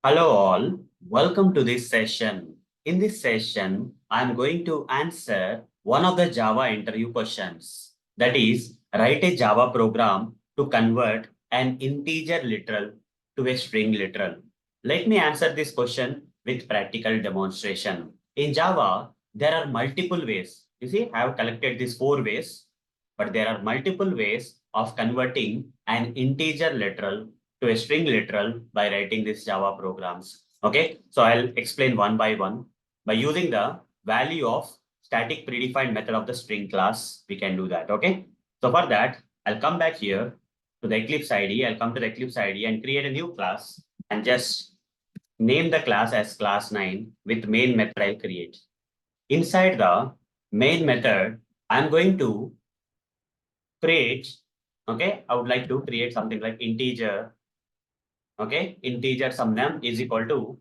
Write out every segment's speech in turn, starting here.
Hello all, welcome to this session. In this session, I am going to answer one of the Java interview questions. That is, write a Java program to convert an integer literal to a string literal. Let me answer this question with practical demonstration. In Java, there are multiple ways. You see, I have collected these four ways, but there are multiple ways of converting an integer literal to a string literal by writing these Java programs. Okay, so I'll explain one by one. By using the value of static predefined method of the string class, we can do that. Okay, so for that, I'll come back here to the Eclipse IDE. I'll come to the Eclipse IDE and create a new class and just name the class as class 9 with main method I'll create. Inside the main method, I'm going to create, okay, I would like to create something like integer. Okay, integer some num is equal to,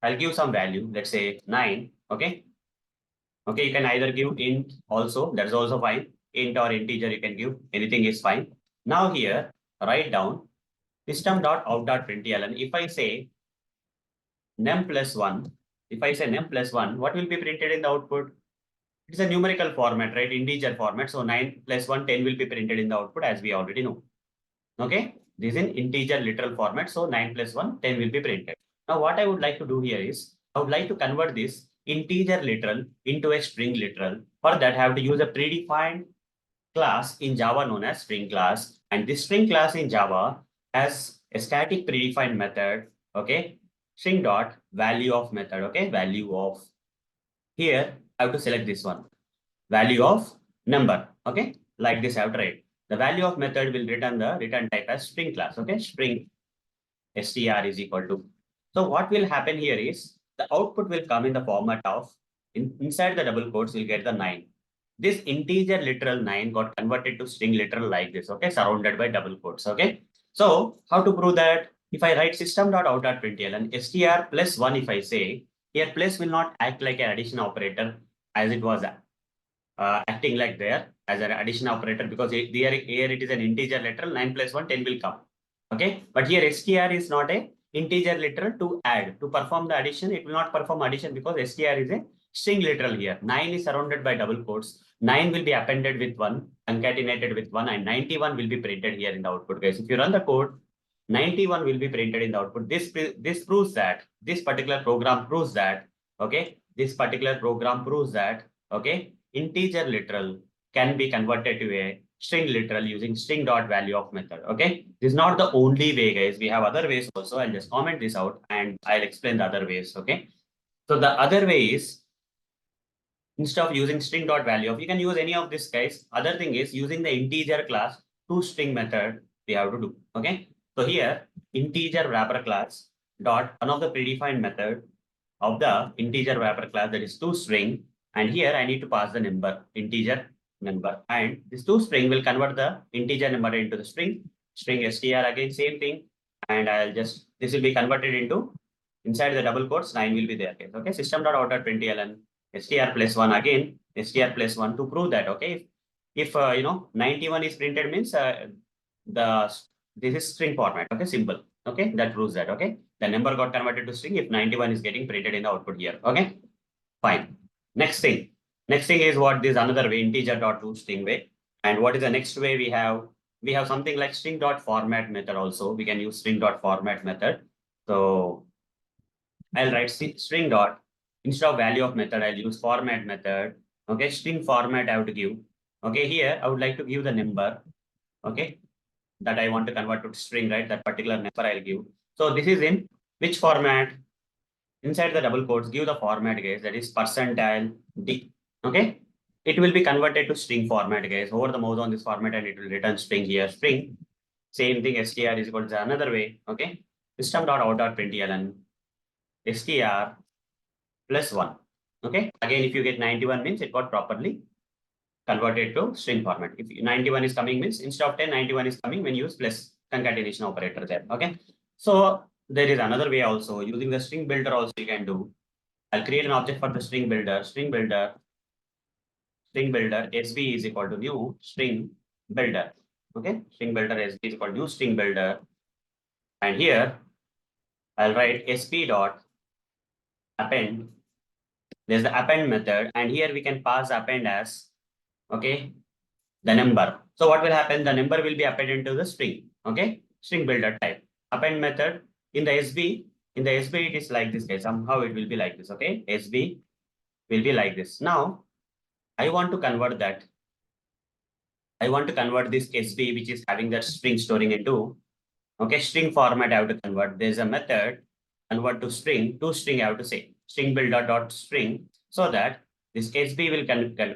I'll give some value, let's say 9. Okay, okay, you can either give int also, that's also fine. Int or integer you can give, anything is fine. Now here, write down system.out.println. If I say num plus 1, if I say num plus 1, what will be printed in the output? It's a numerical format, right? Integer format. So 9 plus 1, 10 will be printed in the output as we already know. Okay, this is in integer literal format. So 9 plus 1, 10 will be printed. Now what I would like to do here is, I would like to convert this integer literal into a string literal. For that, I have to use a predefined class in Java known as string class. And this string class in Java has a static predefined method, okay? String dot value of method, okay? Value of, here, I have to select this one. Value of number, okay? Like this I have to write. The value of method will return the return type as string class, okay? String str is equal to. So what will happen here is the output will come in the format of, inside the double quotes, you'll get the 9. This integer literal 9 got converted to string literal like this, okay? Surrounded by double quotes, okay? So how to prove that? If I write system.out.println str plus 1, if I say, here plus will not act like an addition operator as it was acting like there as an addition operator, because here it is an integer literal, 9 plus 1, 10 will come. Okay, but here str is not a integer literal to add. To perform the addition, it will not perform addition because str is a string literal here. 9 is surrounded by double quotes. 9 will be appended with 1, concatenated with 1, and 91 will be printed here in the output, guys. If you run the code, 91 will be printed in the output. This proves that, this particular program proves that, okay, this particular program proves that, okay, integer literal can be converted to a string literal using string dot value of method. Okay, this is not the only way, guys. We have other ways also. I'll just comment this out and I'll explain the other ways. Okay, so the other way is, instead of using string dot value of, you can use any of this, guys. Other thing is using the integer class to string method we have to do. Okay, so here integer wrapper class dot one of the predefined method of the integer wrapper class, that is to string, and here I need to pass the number, integer number, and this to string will convert the integer number into the string str, again same thing, and I'll just, this will be converted into, inside the double quotes 9 will be there. Okay, system.out.println str plus 1, again str plus 1 to prove that. Okay, if 91 is printed means the this is string format. Okay, simple. Okay, that proves that. Okay, the number got converted to string if 91 is getting printed in the output here. Okay, fine. Next thing is what, this another way, integer dot to string way. And what is the next way? We have something like string dot format method also. We can use string dot format method. So I'll write string dot, instead of value of method, I'll use format method. Okay, string format I have to give. Okay, here I would like to give the number. Okay, that I want to convert to string, right? That particular number I'll give. So this is in which format? Inside the double quotes, give the format, guys, that is percentile D. Okay, it will be converted to string format, guys. Over the mouse on this format and it will return string here. String, same thing, str is equal to another way. Okay, system.out.println str plus 1. Okay, again, if you get 91 means it got properly converted to string format. If 91 is coming means instead of 10, 91 is coming when you use plus concatenation operator there. Okay, so there is another way also, using the string builder also you can do. I'll create an object for the string builder. String builder sb is equal to new string builder. Okay, string builder sb is equal to new string builder, and here I'll write sp dot append. There's the append method, and here we can pass append as, okay, the number. So what will happen? The number will be appended into the string, okay, string builder type. Append method in the SB, it is like this, guys. Somehow it will be like this, okay. SB will be like this. Now I want to convert that. I want to convert this SB, which is having that string storing into, okay, string format. I have to convert. There's a method convert to string. To string I have to say string builder dot string, so that this SB will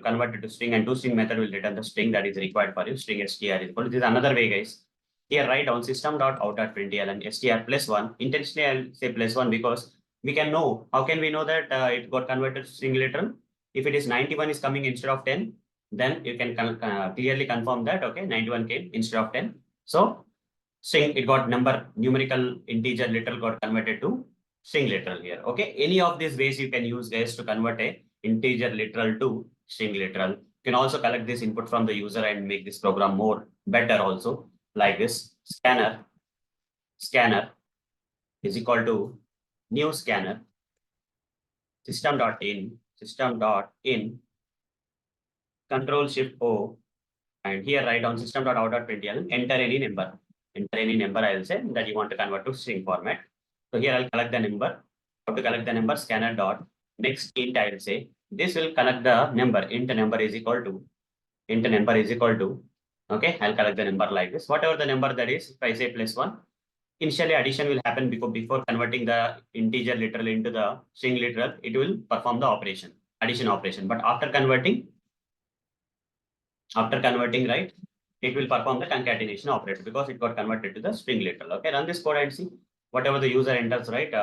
convert it to string, and to string method will return the string that is required for you. String str is equal. This is another way, guys. Here write down system dot out dot println and str plus one. Intentionally I'll say plus one because we can know. How can we know that it got converted to string literal? If it is 91 is coming instead of 10, then you can clearly confirm that, okay, 91 came instead of 10. So string, it got number, numerical integer literal got converted to string literal here. Okay, any of these ways you can use, guys, to convert a integer literal to string literal. You can also collect this input from the user and make this program more better also, like this. Scanner is equal to new scanner system.in control shift O, and here write down system.out.println, enter any number. Enter any number, I will say that you want to convert to string format. So here I'll collect the number. How to collect the number? Scanner dot next int, I will say. This will collect the number. Int number is equal to, okay, I'll collect the number like this. Whatever the number that is, if I say plus one, initially addition will happen before converting the integer literal into the string literal, it will perform the operation, addition operation. But after converting, right, it will perform the concatenation operator because it got converted to the string literal. Okay, run this code and see whatever the user enters, right?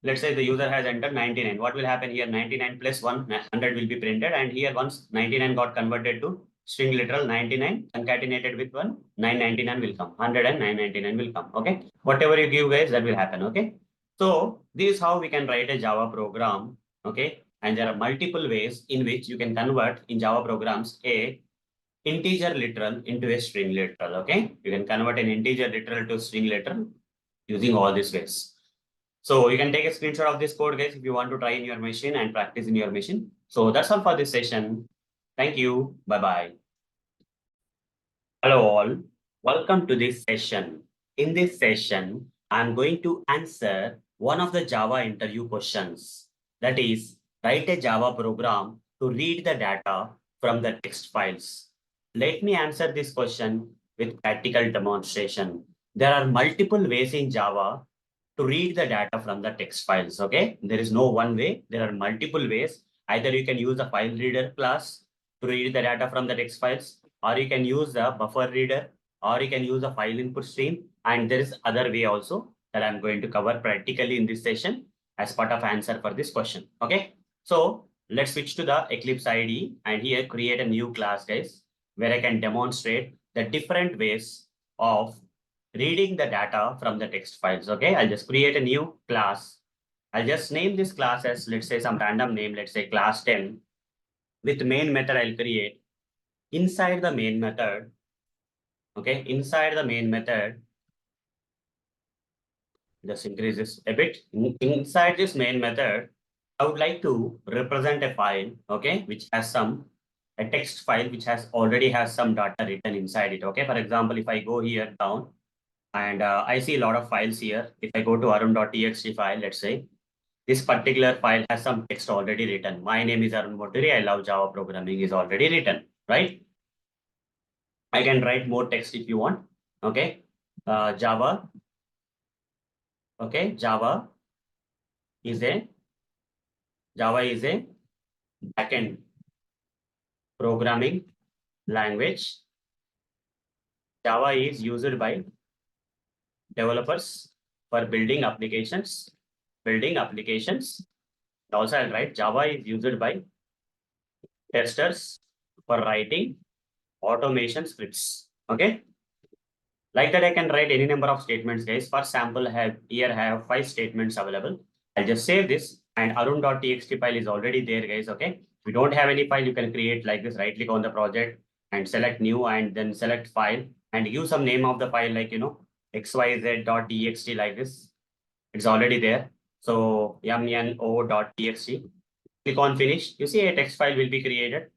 Let's say the user has entered 99. What will happen here? 99 plus 100 will be printed, and here once 99 got converted to string literal, 99 concatenated with 999 will come. 100 and 999 will come. Okay, whatever you give, guys, that will happen. Okay, so this is how we can write a Java program. Okay, and there are multiple ways in which you can convert in Java programs a integer literal into a string literal. Okay, you can convert an integer literal to string literal using all these ways. So you can take a screenshot of this code, guys, if you want to try in your machine and practice in your machine. So that's all for this session. Thank you. Bye-bye. Hello all. Welcome to this session. In this session, I'm going to answer one of the Java interview questions. That is, write a Java program to read the data from the text files. Let me answer this question with practical demonstration. There are multiple ways in Java to read the data from the text files. Okay, there is no one way. There are multiple ways. Either you can use the file reader class to read the data from the text files, or you can use the buffer reader, or you can use the file input stream. And there is other way also that I'm going to cover practically in this session as part of answer for this question. Okay, so let's switch to the Eclipse IDE and here create a new class, guys, where I can demonstrate the different ways of reading the data from the text files. Okay, I'll just create a new class. I'll just name this class as, let's say, some random name, let's say class 10. With main method, I'll create inside the main method. Okay, inside the main method, just increase this a bit. Inside this main method, I would like to represent a file, okay, which has a text file which already has some data written inside it. Okay, for example, if I go here down, and I see a lot of files here. If I go to arun.txt file, let's say, this particular file has some text already written. My name is Arun Moturi. I love Java programming is already written, right? I can write more text if you want. Okay, Java. Okay, Java is a backend programming language. Java is used by developers for building applications. Also, I'll write Java is used by testers for writing automation scripts. Okay, like that I can write any number of statements, guys. For sample, I have 5 statements available. I'll just save this, and arun.txt file is already there, guys. Okay, if you don't have any file, you can create like this. Right click on the project and select new, and then select file and give some name of the file, like, you know, xyz.txt like this. It's already there. So mno.txt. Click on finish. You see a text file will be created.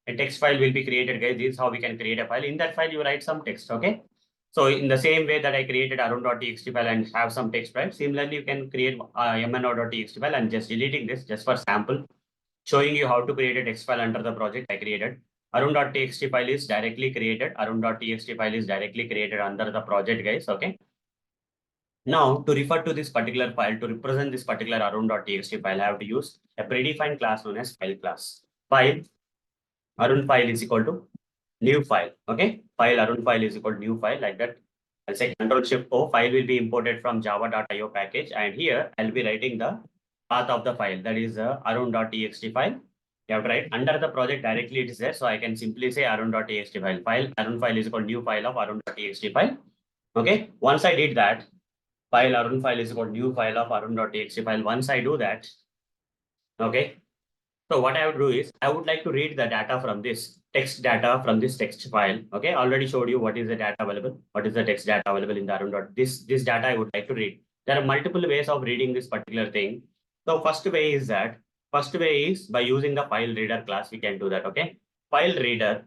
A text file will be created, guys. This is how we can create a file. In that file, you write some text, okay? So in the same way that I created arun.txt file and have some text, right? Similarly, you can create mno.txt file and just deleting this just for sample, showing you how to create a text file under the project I created. Arun.txt file is directly created. Arun.txt file is directly created under the project, guys, okay? Now, to refer to this particular file, to represent this particular arun.txt file, I have to use a predefined class known as file class. File arun file is equal to new file. Okay, file arun file is equal to new file, like that. I'll say Control Shift O. File will be imported from java.io package, and here I'll be writing the path of the file, that is arun.txt file. You have to write under the project directly, it is there, so I can simply say arun.txt file. File arun file is equal to new file of arun.txt file. Okay, once I did that, file arun file is equal to new file of arun.txt file. Once I do that, okay, so what I would do is I would like to read the data from this text data from this text file. Okay, already showed you what is the data available, what is the text data available in the arun. This data I would like to read. There are multiple ways of reading this particular thing. So first way is by using the file reader class, we can do that. Okay, file reader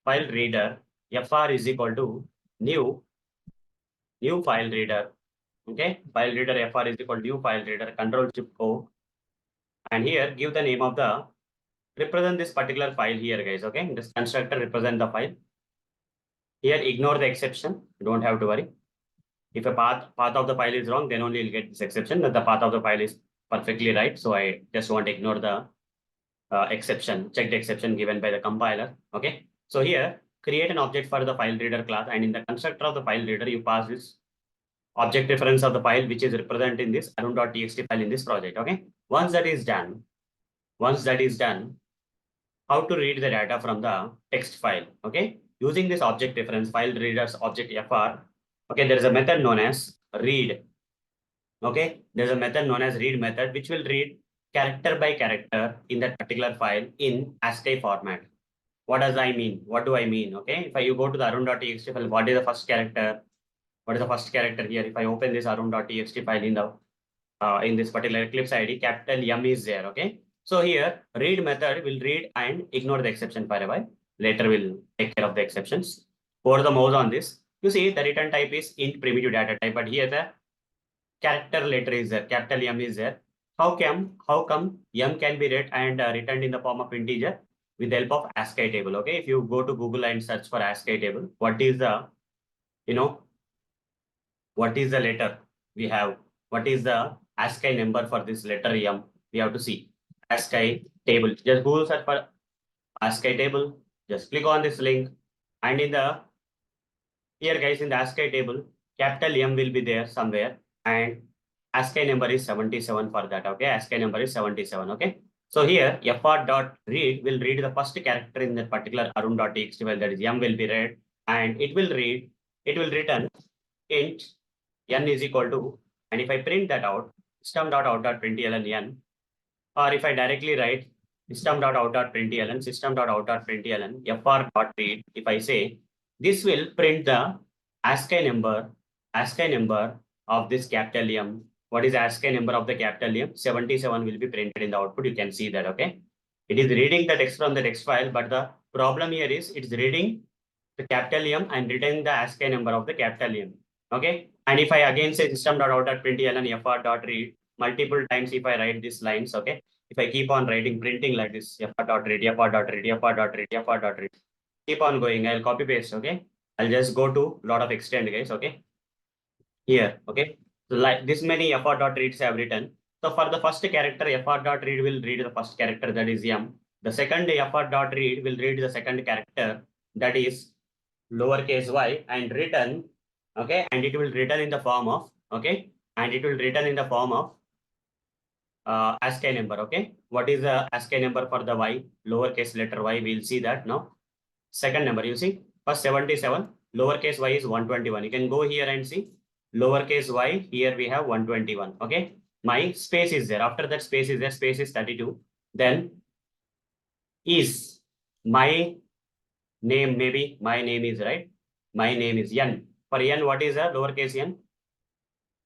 fr is equal to new file reader. Okay, file reader fr is equal to new file reader. Control Shift O, and here give the name of the represent this particular file here, guys. Okay, this constructor represent the file. Here ignore the exception. You don't have to worry. If a path of the file is wrong, then only you'll get this exception that the path of the file is perfectly right. So I just want to ignore the exception, checked exception given by the compiler. Okay, so here create an object for the file reader class, and in the constructor of the file reader, you pass this object reference of the file which is represented in this arun.txt file in this project. Okay, once that is done, how to read the data from the text file. Okay, using this object reference file readers object fr. Okay, there is a method known as read. Okay, there's a method known as read method which will read character by character in that particular file in ASCII format. What does I mean? What do I mean? Okay, if you go to the arun.txt file, what is the first character? What is the first character here? If I open this arun.txt file in this particular Eclipse ID, capital M is there. Okay, so here read method will read and ignore the exception for a while. Later we'll take care of the exceptions. Over the mouse on this, you see the return type is int primitive data type, but here the character letter is there, capital M is there. How come M can be read and returned in the form of integer with the help of ASCII table? Okay, if you go to Google and search for ASCII table, what is the what is the letter we have? What is the ASCII number for this letter M? We have to see ASCII table. Just Google search for ASCII table. Just click on this link, and in the here, guys, in the ASCII table, capital M will be there somewhere, and ASCII number is 77 for that. Okay, ASCII number is 77. Okay, so here fr.read will read the first character in that particular arun.txt file, that is M will be read, and it will return int n is equal to, and if I print that out, system.out.println n, or if I directly write system.out.println fr.read, if I say this will print the ASCII number of this capital M. What is ASCII number of the capital M? 77 will be printed in the output. You can see that. Okay, it is reading the text from the text file, but the problem here is it's reading the capital M and returning the ASCII number of the capital M. Okay, and if I again say system.out.println fr.read multiple times, if I write these lines, okay, if I keep on writing printing like this, fr.read, keep on going, I'll copy paste. Okay, I'll just go to lot of extent, guys. Okay, here. Okay, so like this many fr.reads I have written. So for the first character, fr.read will read the first character, that is M. The second fr.read will read the second character, that is lowercase y, and return. Okay, and it will return in the form of ASCII number. Okay, what is the ASCII number for the y? Lowercase letter y. We'll see that now. Second number, you see, first 77, lowercase y is 121. You can go here and see lowercase y. Here we have 121. Okay, my space is there. After that space is there. Space is 32. Then is my name. Maybe my name is n. For n, what is a lowercase n?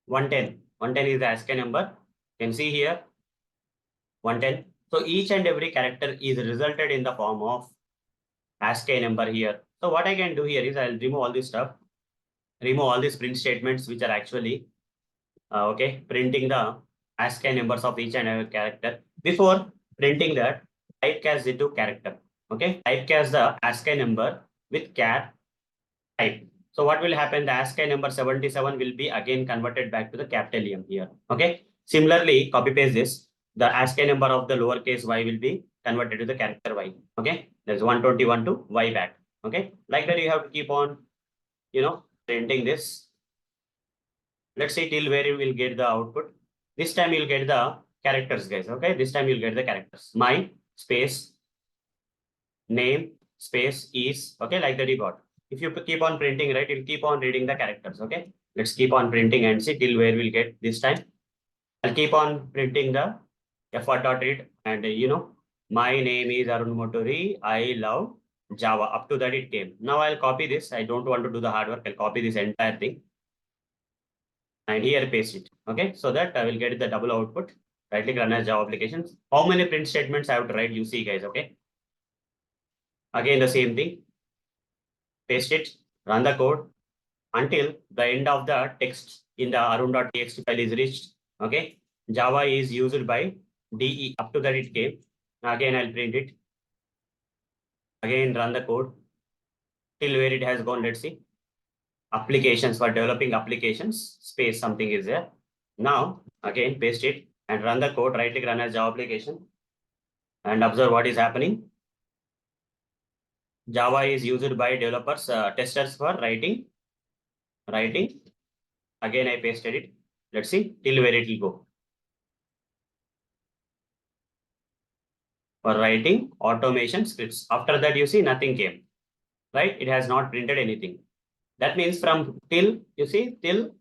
110. 110 is the ASCII number. You can see here 110. So each and every character is resulted in the form of ASCII number here. So what I can do here is I'll remove all this stuff, remove all these print statements which are actually printing the ASCII numbers of each and every character. Before printing that, typecast it to character. Okay, typecast the ASCII number with char type. So what will happen? The ASCII number 77 will be again converted back to the capital M here. Okay. Similarly, copy paste this. The ASCII number of the lowercase y will be converted to the character y. Okay. There's 121 to y back. Okay. Like that, you have to keep on, printing this. Let's see till where you will get the output. This time you'll get the characters, guys. Okay. This time you'll get the characters. My space name space is okay. Like that you got. If you keep on printing, right, you'll keep on reading the characters. Okay. Let's keep on printing and see till where we'll get this time. I'll keep on printing the f.read and my name is Arun Moturi. I love Java. Up to that it came. Now I'll copy this. I don't want to do the hard work. I'll copy this entire thing and here paste it. Okay, so that I will get the double output. Right click run as Java applications. How many print statements I have to write? You see, guys. Okay. Again the same thing. Paste it. Run the code until the end of the text in the arun.txt file is reached. Okay. Java is used by DE. Up to that it came. Again I'll print it. Again run the code till where it has gone. Let's see. Applications for developing applications space something is there. Now again paste it and run the code. Right click run as Java application and observe what is happening. Java is used by developers, testers for writing. Again I pasted it. Let's see till where it will go. For writing automation scripts. After that you see nothing came. Right? It has not printed anything. That means from till you see till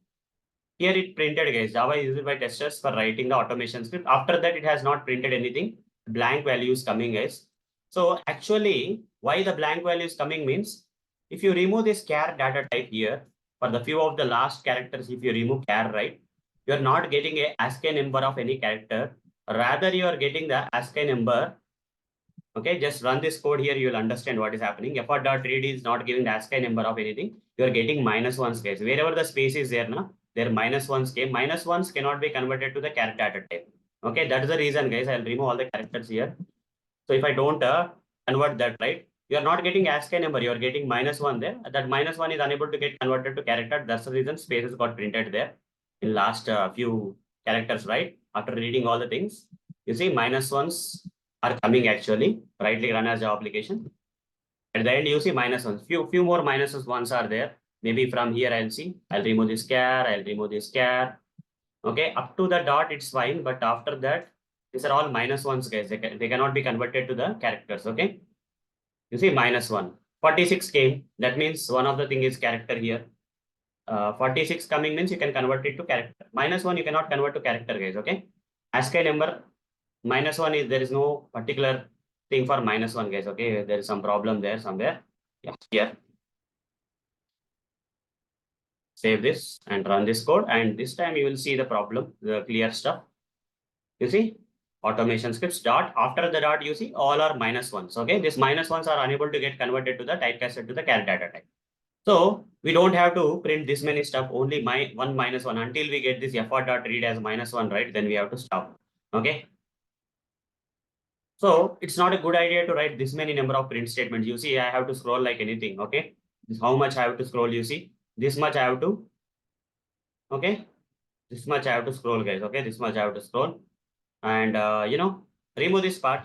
here it printed, guys. Java is used by testers for writing the automation script. After that, it has not printed anything. Blank value is coming, guys. So actually, why the blank value is coming means if you remove this char data type here, for the few of the last characters, if you remove char, right, you're not getting a ASCII number of any character. Rather, you are getting the ASCII number. Okay, just run this code here. You will understand what is happening. F.read is not giving the ASCII number of anything. You are getting -1s, guys. Wherever the space is there now, there -1s came. -1s cannot be converted to the character data type. Okay, that is the reason, guys. I'll remove all the characters here. So if I don't convert that, right, you are not getting ASCII number. You are getting -1 there. That -1 is unable to get converted to character. That's the reason spaces got printed there in last few characters, right? After reading all the things, you see -1s are coming actually. Right click run as Java application. At the end, you see -1s. Few more -1s are there. Maybe from here I'll see. I'll remove this char. I'll remove this char. Okay, up to the dot it's fine, but after that, these are all -1s, guys. They cannot be converted to the characters. Okay, you see -1. 46 came. That means one of the thing is character here. 46 coming means you can convert it to character. -1 you cannot convert to character, guys. Okay, ASCII number -1 is there is no particular thing for -1, guys. Okay, there is some problem there somewhere. Yeah, here. Save this and run this code, and this time you will see the problem, the clear stuff. You see, automation scripts dot. After the dot, you see all are -1s. Okay, these -1s are unable to get converted to the typecasted to the char data type. So we don't have to print this many stuff. Only one -1 until we get this f.read as -1, right? Then we have to stop. Okay. So it's not a good idea to write this many number of print statements. You see, I have to scroll like anything. Okay. This how much I have to scroll. You see, this much I have to. Okay. This much I have to scroll, guys. Okay. This much I have to scroll. And, remove this part.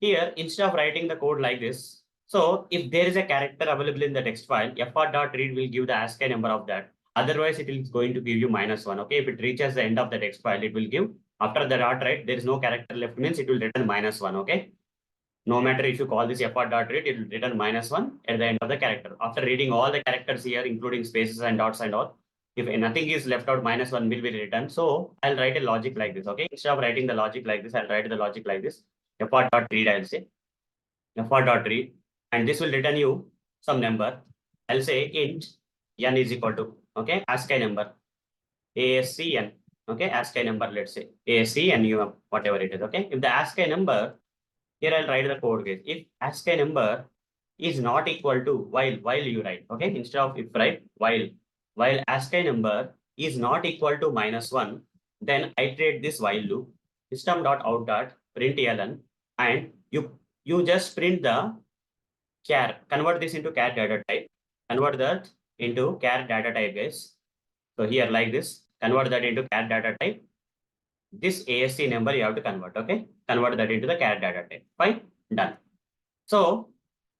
Here, instead of writing the code like this, so if there is a character available in the text file, f.read will give the ASCII number of that. Otherwise, it is going to give you -1. Okay. If it reaches the end of the text file, it will give. After the dot, right, there is no character left means it will return -1. Okay. No matter if you call this f.read, it will return -1 at the end of the character. After reading all the characters here, including spaces and dots and all, if nothing is left out, -1 will be returned. So I'll write a logic like this. Okay. Instead of writing the logic like this, I'll write the logic like this. f.read, I'll say f.read, and this will return you some number. I'll say int n is equal to, okay, ASCII number. ASCN. Okay, ASCII number, let's say ASCN UM, whatever it is. Okay, if the ASCII number, here I'll write the code, guys. If ASCII number is not equal to, while you write, okay, instead of if, write while ASCII number is not equal to -1, then iterate this while loop system.out.println, and you just print the char, convert this into char data type, convert that into char data type, guys. So here like this, convert that into char data type. This ASC number you have to convert, okay? Convert that into the char data type. Fine, done. So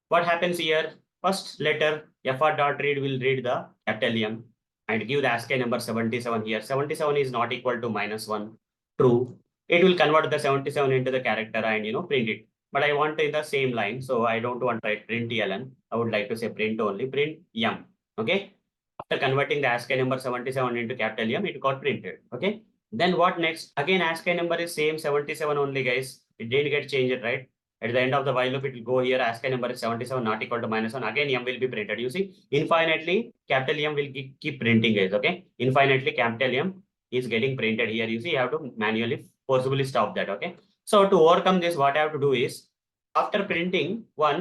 what happens here? First letter fr.read will read the capital M and give the ASCII number 77 here. 77 is not equal to -1. True. It will convert the 77 into the character and print it. But I want in the same line, so I don't want to write print ln. I would like to say print only, print M. Okay. After converting the ASCII number 77 into capital M, it got printed. Okay. Then what next? Again, ASCII number is same 77 only, guys. It didn't get changed, right? At the end of the while loop, it will go here. ASCII number is 77, not equal to -1. Again, M will be printed. You see, infinitely, capital M will keep printing, guys. Okay. Infinitely, capital M is getting printed here. You see, you have to manually, forcibly stop that. Okay. So to overcome this, what I have to do is, after printing one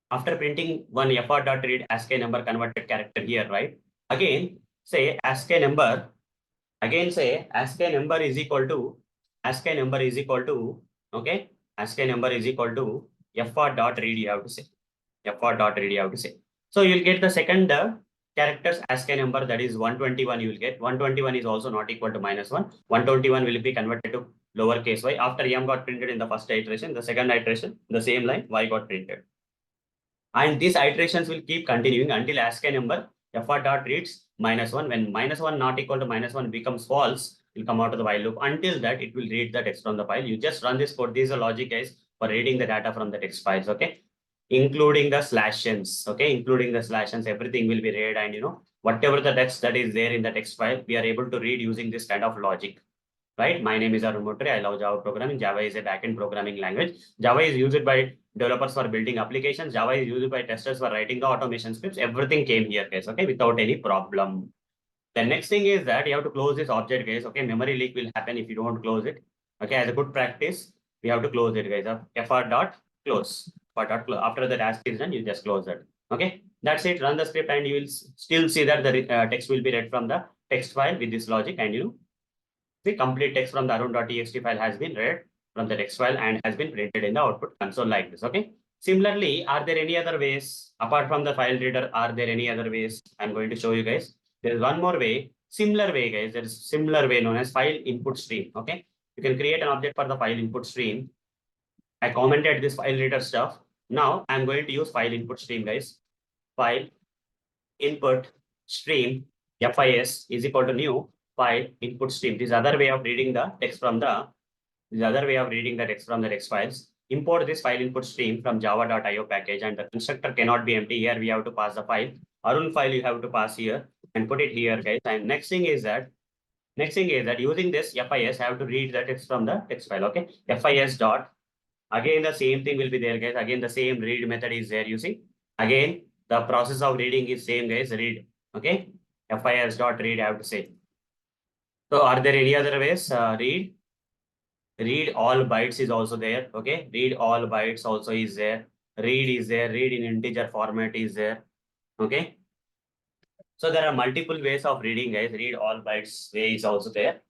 fr.read ASCII number converted character here, right? Again, say ASCII number. Again, say ASCII number is equal to okay. ASCII number is equal to fr.read. You have to say fr.read. You have to say. So you'll get the second characters ASCII number, that is 121. You will get 121 is also not equal to -1. 121 will be converted to lowercase y. After M got printed in the first iteration, the second iteration, the same line y got printed. And these iterations will keep continuing until ASCII number fr.reads -1. When -1 not equal to -1 becomes false, will come out of the while loop. Until that, it will read the text from the file. You just run this code. This is a logic, guys, for reading the data from the text files. Okay, including the slashins. Okay, including the slashins, everything will be read, and whatever the text that is there in the text file, we are able to read using this kind of logic. Right? My name is Arun Motri. I love Java programming. Java is a backend programming language. Java is used by developers for building applications. Java is used by testers for writing the automation scripts. Everything came here, guys. Okay, without any problem. The next thing is that you have to close this object, guys. Okay, memory leak will happen if you don't close it. Okay, as a good practice, we have to close it, guys. fr.close. After the task is done, you just close it. Okay, that's it. Run the script, and you will still see that the text will be read from the text file with this logic, and the complete text from the arun.txt file has been read from the text file and has been printed in the output console like this. Okay. Similarly, are there any other ways apart from the file reader? Are there any other ways? I'm going to show you guys. There is one more way, similar way, guys. There is similar way known as file input stream. Okay. You can create an object for the file input stream. I commented this file reader stuff. Now I'm going to use file input stream, guys. File input stream FIS is equal to new file input stream. This other way of reading the text from the text files. Import this file input stream from java.io package, and the constructor cannot be empty. Here we have to pass the file. Arun file you have to pass here and put it here, guys. And next thing is that using this FIS, I have to read the text from the text file. Okay. FIS dot. Again, the same thing will be there, guys. Again, the same read method is there. You see, again, the process of reading is same, guys. Read. Okay. FIS dot read, I have to say. So are there any other ways? Read all bytes is also there. Okay. Read all bytes also is there. Read is there. Read in integer format is there. Okay. So there are multiple ways of reading, guys. Read all bytes way is also there.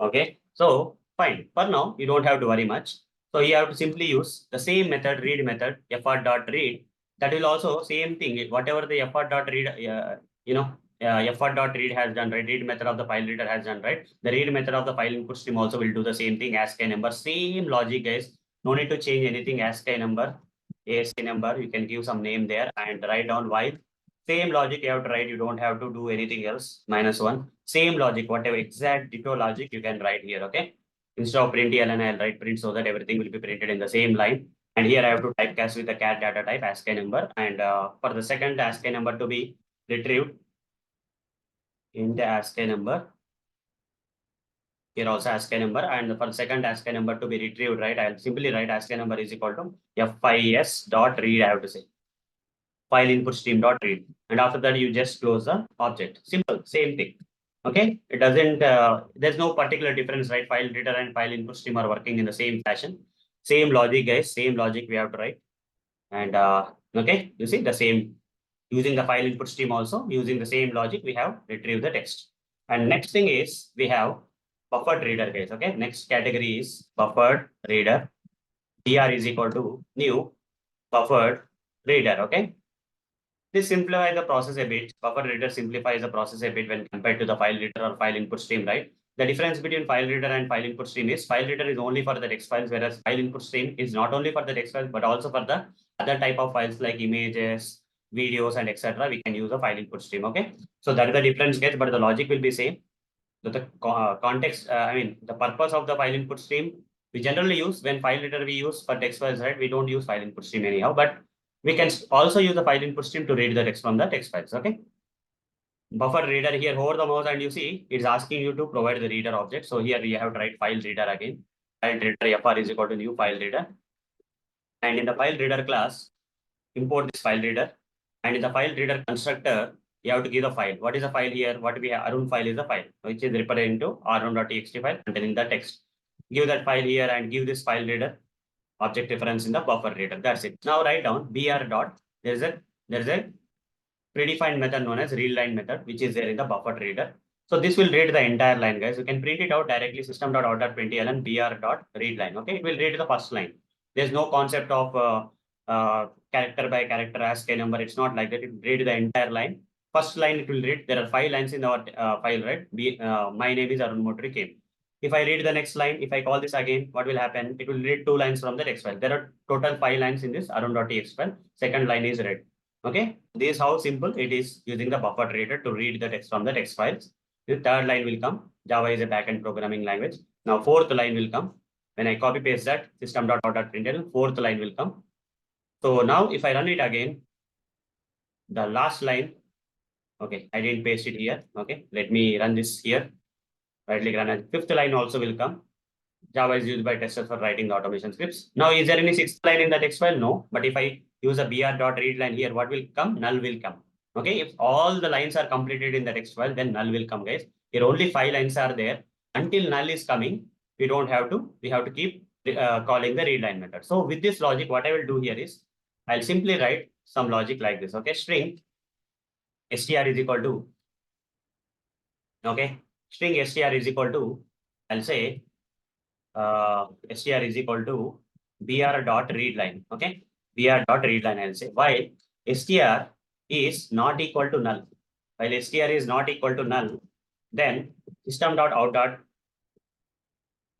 Okay. So fine. For now, you don't have to worry much. So you have to simply use the same method, read method, fr.read. That will also same thing. Whatever the fr.read, fr.read has done, right? Read method of the file reader has done, right? The read method of the file input stream also will do the same thing. ASCII number, same logic, guys. No need to change anything. ASCII number, ASCII number. You can give some name there and write down while. Same logic you have to write. You don't have to do anything else. -1. Same logic, whatever exact ditto logic you can write here. Okay. Instead of print ln, I'll write print so that everything will be printed in the same line. And here I have to typecast with the char data type ASCII number. And for the second ASCII number to be retrieved in the ASCII number, here also ASCII number, and for the second ASCII number to be retrieved, right? I'll simply write ASCII number is equal to FIS dot read. I have to say file input stream dot read. And after that, you just close the object. Simple, same thing. Okay, it doesn't, there's no particular difference, right? File reader and file input stream are working in the same fashion. Same logic, guys, same logic we have to write. And okay, you see the same, using the file input stream also, using the same logic, we have retrieved the text. And next thing is we have buffered reader, guys. Okay, next category is buffered reader. BR is equal to new buffered reader. Okay, this simplifies the process a bit. Buffer reader simplifies the process a bit when compared to the file reader or file input stream, right? The difference between file reader and file input stream is file reader is only for the text files, whereas file input stream is not only for the text files, but also for the other type of files like images, videos, and etc. We can use a file input stream. Okay. So that is the difference, guys, but the logic will be same. The context, I mean, the purpose of the file input stream, we generally use when file reader we use for text files, right? We don't use file input stream anyhow, but we can also use the file input stream to read the text from the text files. Okay. Buffer reader, here hover the mouse and you see it's asking you to provide the reader object. So here we have to write file reader again. File reader fr is equal to new file reader. And in the file reader class, import this file reader. And in the file reader constructor, you have to give the file. What is the file here? What we have, Arun file is the file, which is represented into r1.txt file containing the text. Give that file here and give this file reader object reference in the buffer reader. That's it. Now write down br dot. There's a predefined method known as readLine method, which is there in the buffer reader. So this will read the entire line, guys. You can print it out directly system.out.println br.readLine. Okay, it will read the first line. There's no concept of character by character ASCII number. It's not like that. It will read the entire line. First line it will read. There are 5 lines in our file, right? My name is Arun Motri K. If I read the next line, if I call this again, what will happen? It will read 2 lines from the text file. There are total 5 lines in this arun.txt file. Second line is read. Okay, this is how simple it is using the buffer reader to read the text from the text files. The third line will come. Java is a backend programming language. Now fourth line will come. When I copy paste that system.out.println, fourth line will come. So now if I run it again, the last line, okay, I didn't paste it here. Okay, let me run this here. Right click run, and fifth line also will come. Java is used by testers for writing the automation scripts. Now, is there any sixth line in the text file? No. But if I use a br.readLine here, what will come? Null will come. Okay. If all the lines are completed in the text file, then null will come, guys. Here only 5 lines are there. Until null is coming, we don't have to. We have to keep calling the readLine method. So with this logic, what I will do here is I'll simply write some logic like this. Okay. String str is equal to, okay, string str is equal to, I'll say str is equal to br dot readline. Okay, br dot readline. I'll say while str is not equal to null. While str is not equal to null, then system dot out dot,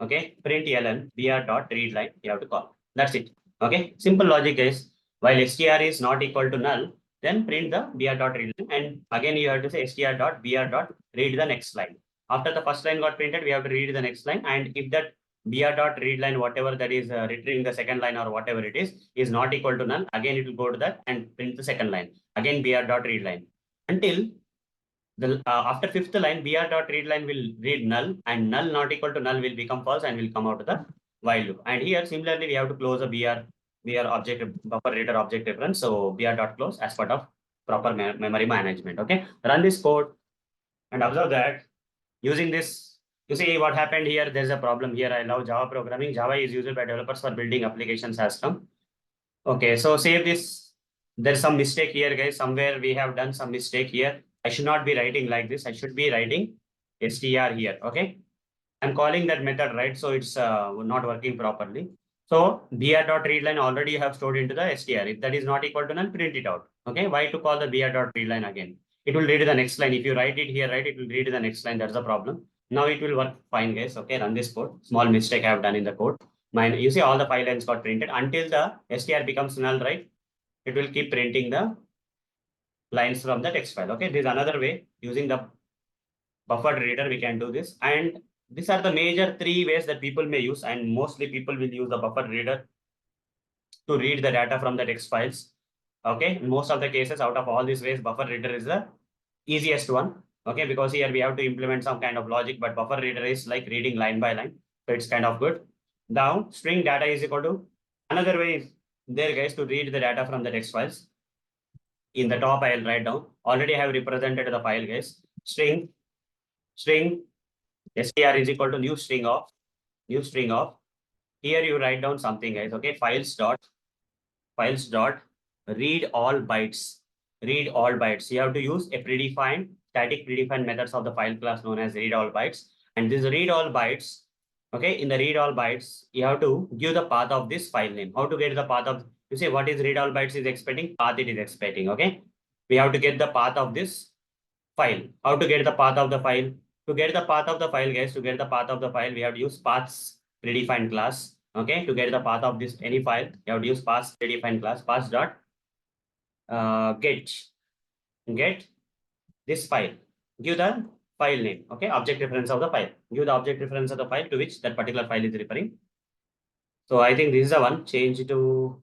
okay, println br dot readline. You have to call. That's it. Okay, simple logic, guys. While str is not equal to null, then print the br dot readline, and again you have to say str dot br dot read the next line. After the first line got printed, we have to read the next line, and if that br dot read line, whatever that is retrieving the second line or whatever it is not equal to null, again it will go to that and print the second line. Again br dot read line until the after fifth line, br dot read line will read null, and null not equal to null will become false and will come out of the while loop. And here similarly we have to close a br object buffer reader object reference. So br dot close as part of proper memory management. Okay, run this code and observe that using this. You see what happened here. There's a problem here. I love Java programming. Java is used by developers for building applications as come. Okay, so save this. There's some mistake here, guys. Somewhere we have done some mistake here. I should not be writing like this. I should be writing str here. Okay, I'm calling that method, right? So it's not working properly. So br.readline already you have stored into the str. If that is not equal to null, print it out. Okay, why to call the br.readline again? It will read the next line. If you write it here, right, it will read the next line. That's the problem. Now it will work fine, guys. Okay, run this code. Small mistake I have done in the code. You see all the 5 lines got printed until the str becomes null, right? It will keep printing the lines from the text file. Okay, this is another way using the buffered reader we can do this. And these are the major 3 ways that people may use, and mostly people will use the buffer reader to read the data from the text files. Okay, in most of the cases, out of all these ways, buffer reader is the easiest one. Okay, because here we have to implement some kind of logic, but buffer reader is like reading line by line, so it's kind of good. Now, string data is equal to, another way is there, guys, to read the data from the text files. In the top, I'll write down. Already I have represented the file, guys. String string str is equal to new string of here you write down something, guys. Okay, files dot read all bytes. Read all bytes. You have to use a predefined static predefined methods of the file class known as read all bytes. And this read all bytes, okay, in the read all bytes, you have to give the path of this file name. How to get the path of, you say what is read all bytes is expecting, path it is expecting, okay? We have to get the path of this file. How to get the path of the file? To get the path of the file, guys, to get the path of the file, we have to use paths predefined class. Okay, to get the path of this any file, you have to use paths predefined class, paths dot get this file. Give the file name. Okay, object reference of the file. Give the object reference of the file to which that particular file is referring. So I think this is the one. Change to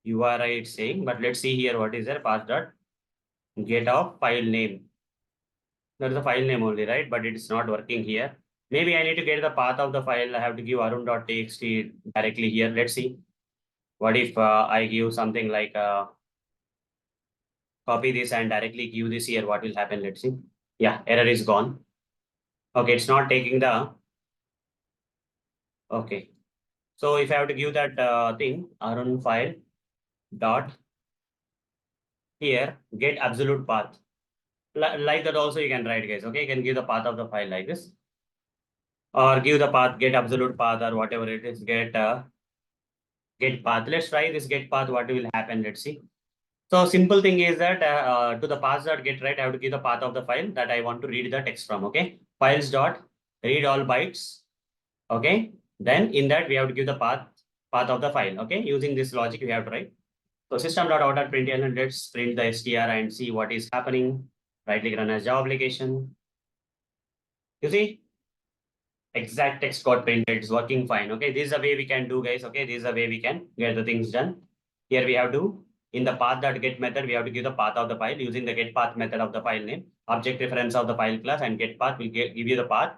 URI it's saying, but let's see here what is there. Path dot get of file name. That is the file name only, right? But it is not working here. Maybe I need to get the path of the file. I have to give arun.txt directly here. Let's see. What if I give something like copy this and directly give this here? What will happen? Let's see. Yeah, error is gone. Okay, it's not taking the. Okay. So if I have to give that thing, arun file dot here, get absolute path. Like that also you can write, guys. Okay, you can give the path of the file like this. Or give the path, get absolute path or whatever it is, get path. Let's try this get path. What will happen? Let's see. So simple thing is that to the path dot get right, I have to give the path of the file that I want to read the text from. Okay, files dot read all bytes. Okay, then in that we have to give the path of the file. Okay, using this logic we have to write. So system.out.println, and let's print the str and see what is happening. Right click run as Java application. You see, exact text got printed. It's working fine. Okay, this is the way we can do, guys. Okay, this is the way we can get the things done. Here we have to, in the path.get method, we have to give the path of the file using the get path method of the file name, object reference of the file class, and get path will give you the path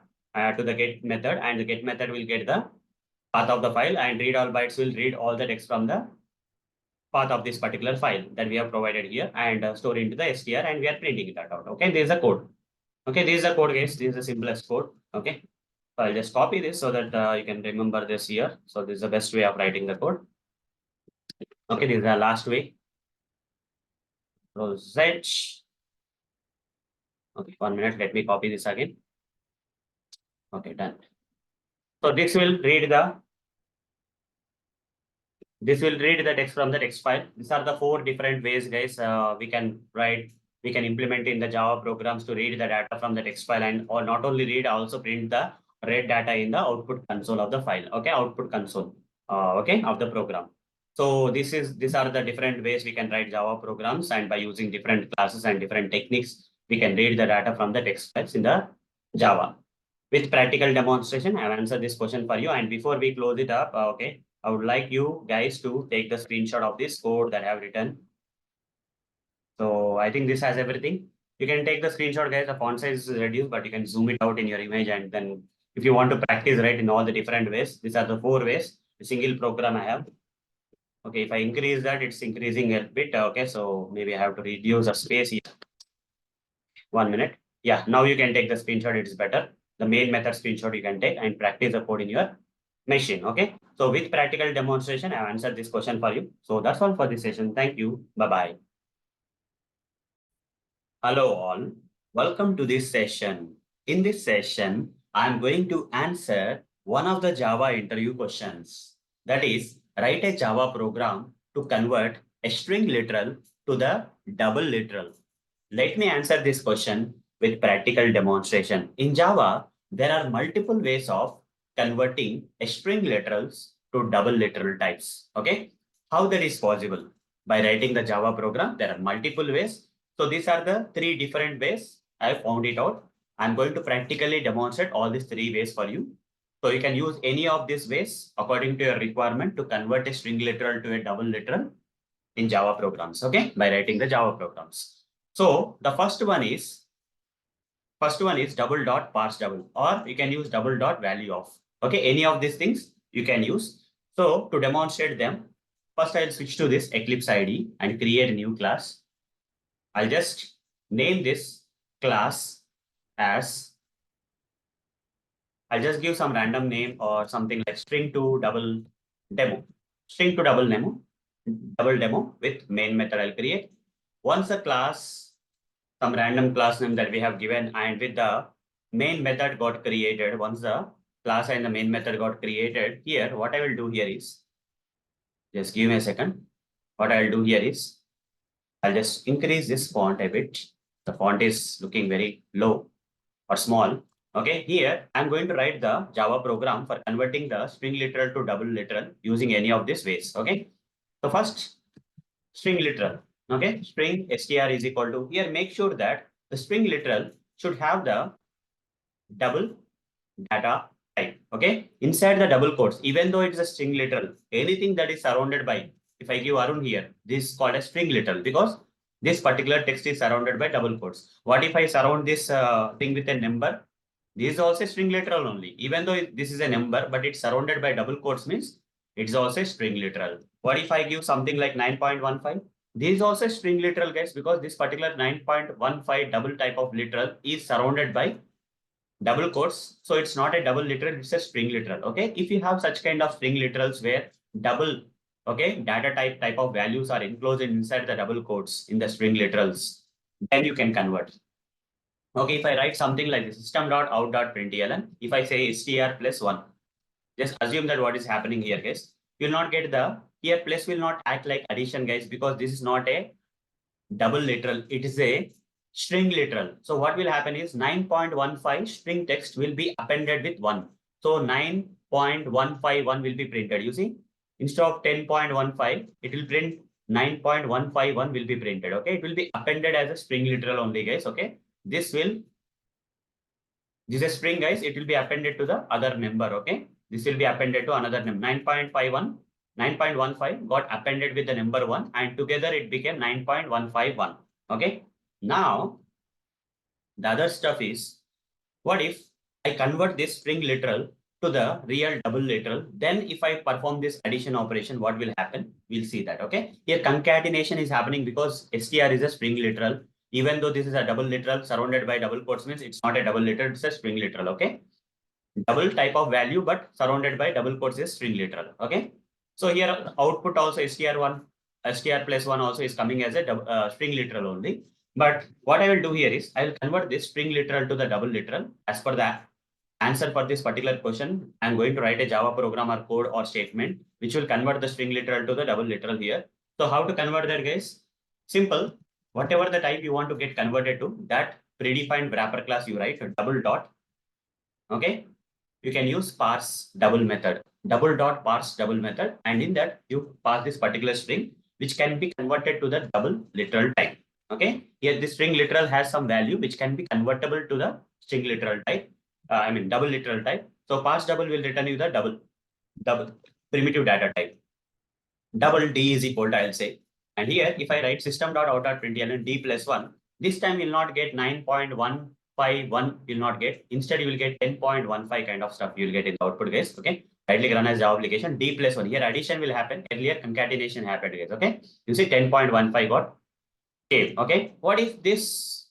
to the get method, and the get method will get the path of the file, and read all bytes will read all the text from the path of this particular file that we have provided here and store into the str, and we are printing that out. Okay, this is the code. Okay, this is the code, guys. This is the simplest code. Okay. So I'll just copy this so that you can remember this here. So this is the best way of writing the code. Okay, this is the last way. Rosette. Okay, 1 minute. Let me copy this again. Okay, done. So this will read the text from the text file. These are the 4 different ways, guys. We can implement in the Java programs to read the data from the text file, and or not only read, also print the read data in the output console of the file. Okay, output console. Okay, of the program. So these are the different ways we can write Java programs, and by using different classes and different techniques, we can read the data from the text files in the Java. With practical demonstration, I have answered this question for you. And before we close it up, okay, I would like you guys to take the screenshot of this code that I have written. So I think this has everything. You can take the screenshot, guys. The font size is reduced, but you can zoom it out in your image. And then if you want to practice, right, in all the different ways, these are the 4 ways. A single program I have. Okay, if I increase that, it's increasing a bit. Okay, so maybe I have to reduce the space here. 1 minute. Yeah, now you can take the screenshot. It's better. The main method screenshot you can take and practice the code in your machine. Okay, so with practical demonstration, I have answered this question for you. So that's all for this session. Thank you. Bye-bye. Hello all. Welcome to this session. In this session, I'm going to answer one of the Java interview questions. That is, write a Java program to convert a string literal to the double literal. Let me answer this question with practical demonstration. In Java, there are multiple ways of converting string literals to double literal types. Okay, how that is possible? By writing the Java program, there are multiple ways. So these are the 3 different ways I found it out. I'm going to practically demonstrate all these 3 ways for you. So you can use any of these ways according to your requirement to convert a string literal to a double literal in Java programs. Okay, by writing the Java programs. So the first one is double dot parse double, or you can use double dot value of. Okay, any of these things you can use. So to demonstrate them, first I'll switch to this Eclipse IDE and create a new class. I'll just name this class as I'll just give some random name or something like string to double demo. String to double demo with main method I'll create. Once the class, some random class name that we have given, and with the main method got created, once the class and the main method got created, here what I will do here is, just give me a second. What I'll do here is, I'll just increase this font a bit. The font is looking very low or small. Okay, here I'm going to write the Java program for converting the string literal to double literal using any of these ways. Okay, so first string literal. Okay, string str is equal to, here make sure that the string literal should have the double data type. Okay, inside the double quotes, even though it's a string literal, anything that is surrounded by, if I give Arun here, this is called a string literal because this particular text is surrounded by double quotes. What if I surround this thing with a number? This is also string literal only. Even though this is a number, but it's surrounded by double quotes means it's also string literal. What if I give something like 9.15? This is also string literal, guys, because this particular 9.15 double type of literal is surrounded by double quotes. So it's not a double literal, it's a string literal. Okay. If you have such kind of string literals where double, okay, data type of values are enclosed inside the double quotes in the string literals, then you can convert. Okay, if I write something like this, system.out.println, if I say str plus 1, just assume that what is happening here, guys, you will not get the, here plus will not act like addition, guys, because this is not a double literal, it is a string literal. So what will happen is 9.15 string text will be appended with 1. So 9.151 will be printed. You see, instead of 10.15, it will print 9.151 will be printed. Okay, it will be appended as a string literal only, guys. Okay, this is a string, guys. It will be appended to the other number. Okay, this will be appended to another number. 9.15 got appended with the number 1 and together it became 9.151. Okay, now the other stuff is, what if I convert this string literal to the real double literal? Then if I perform this addition operation, what will happen? We'll see that. Okay, here concatenation is happening because str is a string literal. Even though this is a double literal surrounded by double quotes means it's not a double literal, it's a string literal. Okay, double type of value but surrounded by double quotes is string literal. Okay, so here output also str1, str plus 1 also is coming as a string literal only. But what I will do here is I will convert this string literal to the double literal. As per the answer for this particular question, I'm going to write a Java program or code or statement which will convert the string literal to the double literal here. So how to convert that, guys? Simple. Whatever the type you want to get converted to, that predefined wrapper class you write a double dot. Okay, you can use parse double method, double dot parse double method, and in that you pass this particular string which can be converted to the double literal type. Okay, here this string literal has some value which can be convertible to the string literal type. Double literal type. So parse double will return you the double primitive data type. Double D is equal to, I'll say. And here, if I write system.out.println D plus 1, this time you'll not get 9.151, you'll not get. Instead, you will get 10.15 kind of stuff you'll get in the output, guys. Okay. Right-click run as Java application, D plus 1. Here, addition will happen. Earlier, concatenation happened, guys. Okay. You see 10.15 got came. Okay. What if this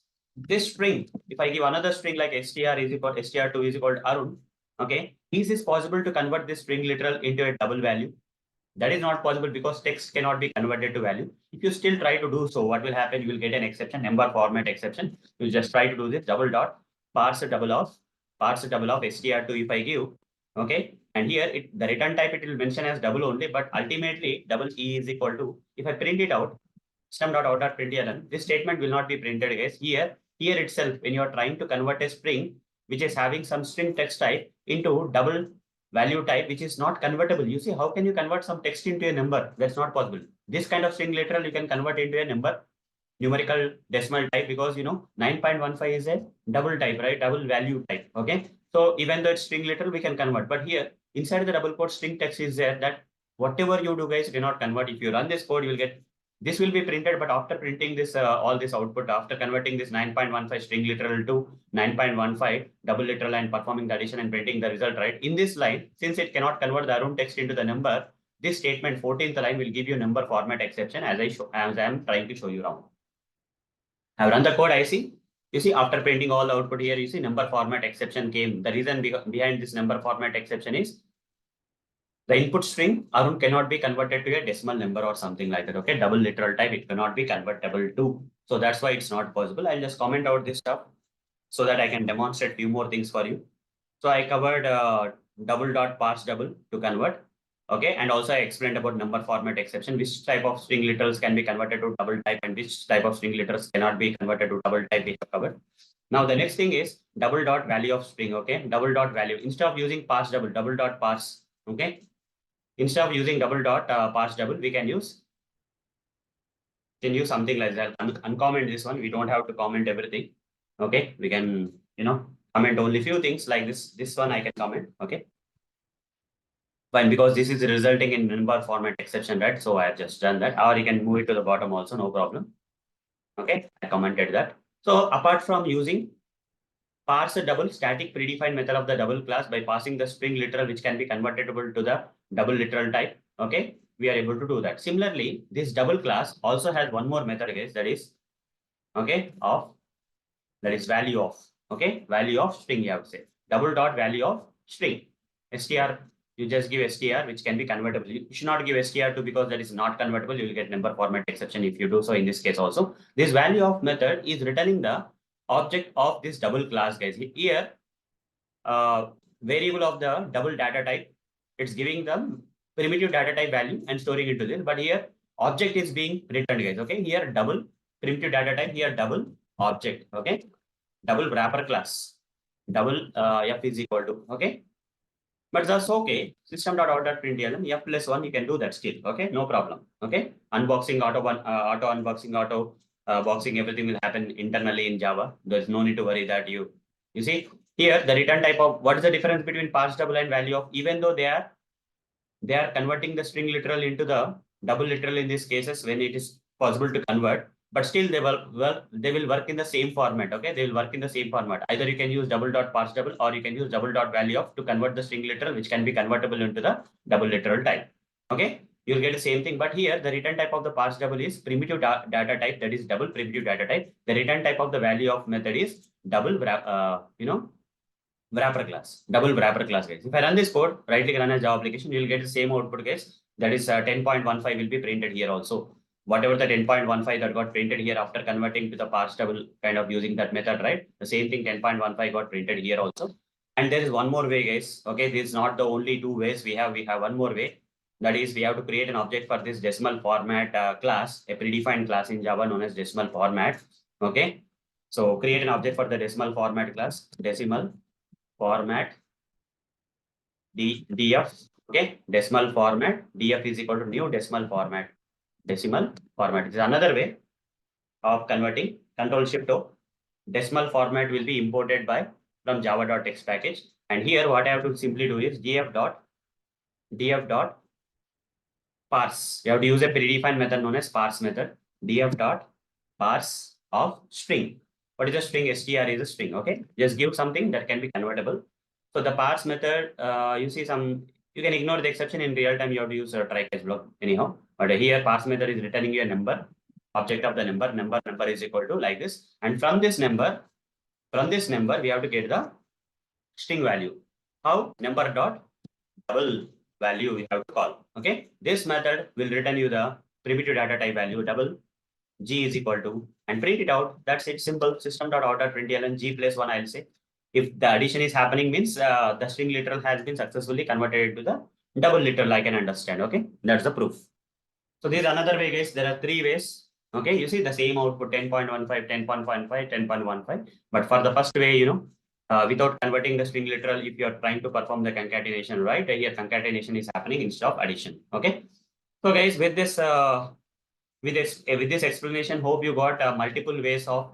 string, if I give another string like str is equal str2 is equal to Arun, okay, is it possible to convert this string literal into a double value? That is not possible because text cannot be converted to value. If you still try to do so, what will happen? You will get an exception, number format exception. You just try to do this double dot parse double of str2 if I give, okay, and here the return type it will mention as double only, but ultimately double e is equal to, if I print it out, system.out.println, this statement will not be printed, guys. Here itself, when you are trying to convert a string which is having some string text type into double value type which is not convertible. You see, how can you convert some text into a number? That's not possible. This kind of string literal you can convert into a number, numerical decimal type, because 9.15 is a double type, right? Double value type. Okay. So even though it's string literal, we can convert. But here inside the double quote string text is there that whatever you do, guys, cannot convert. If you run this code, you will get this will be printed, but after printing this, all this output, after converting this 9.15 string literal to 9.15 double literal and performing the addition and printing the result, right? In this line, since it cannot convert the Arun text into the number, this statement 14th line will give you number format exception as I am trying to show you now. I have run the code, I see. You see, after printing all the output here, you see number format exception came. The reason behind this number format exception is the input string Arun cannot be converted to a decimal number or something like that. Okay, double literal type, it cannot be convertible to. So that's why it's not possible. I'll just comment out this stuff so that I can demonstrate few more things for you. So I covered double dot parse double to convert. Okay, and also I explained about number format exception, which type of string literals can be converted to double type and which type of string literals cannot be converted to double type, we have covered. Now the next thing is double dot value of string. Okay, double dot value. Instead of using parse double dot parse. Okay, instead of using double dot parse double, we can use something like that. Uncomment this one. We don't have to comment everything. Okay, we can comment only few things like this. This one I can comment. Okay. Fine, because this is resulting in number format exception, right? So I have just done that. Or you can move it to the bottom also, no problem. Okay, I commented that. So apart from using parse a double static predefined method of the double class by passing the string literal, which can be convertible to the double literal type. Okay, we are able to do that. Similarly, this double class also has one more method, guys, that is value of. Okay, value of string, you have to say double dot value of string. Str, you just give str, which can be convertible. You should not give str2 because that is not convertible. You will get number format exception if you do so in this case also. This value of method is returning the object of this double class, guys. Here, variable of the double data type, it's giving the primitive data type value and storing into this. But here, object is being returned, guys. Okay, here double primitive data type, here double object. Okay, double wrapper class, double f is equal to. Okay, but that's okay. System.out.println f plus 1, you can do that still. Okay, no problem. Okay, unboxing auto unboxing auto boxing, everything will happen internally in Java. There's no need to worry that you see here the return type of what is the difference between parse double and value of, even though they are converting the string literal into the double literal in these cases when it is possible to convert, but still they will work in the same format. Okay, they will work in the same format. Either you can use double dot parse double or you can use double dot value of to convert the string literal, which can be convertible into the double literal type. Okay, you'll get the same thing, but here the return type of the parse double is primitive data type, that is double primitive data type. The return type of the value of method is double wrapper class, double wrapper class, guys. If I run this code, right click run as Java application, you will get the same output, guys. That is 10.15 will be printed here also. Whatever the 10.15 that got printed here after converting to the parse double kind of using that method, right? The same thing 10.15 got printed here also. And there is one more way, guys. Okay, this is not the only two ways we have. We have one more way. That is, we have to create an object for this decimal format class, a predefined class in Java known as decimal format. Okay, so create an object for the decimal format class, decimal format df. Okay, decimal format df is equal to new decimal format. Decimal format is another way of converting. Control Shift O. Decimal format will be imported from java.text package. And here what I have to simply do is df dot parse. You have to use a predefined method known as parse method. Df dot parse of string. What is a string? Str is a string. Okay, just give something that can be convertible. So the parse method, you can ignore the exception. In real time, you have to use a try catch block anyhow. But here parse method is returning you a number, object of the number is equal to like this. And from this number, we have to get the string value. How? Number dot double value we have to call. Okay, this method will return you the primitive data type value double g is equal to, and print it out. That's it, simple. System.out.println g plus 1, I'll say. If the addition is happening, means the string literal has been successfully converted into the double literal, I can understand. Okay, that's the proof. So this is another way, guys. There are three ways. Okay, you see the same output 10.15, 10.15, 10.15. But for the first way, without converting the string literal, if you are trying to perform the concatenation, right? Here concatenation is happening instead of addition. Okay. So guys, with this explanation, hope you got multiple ways of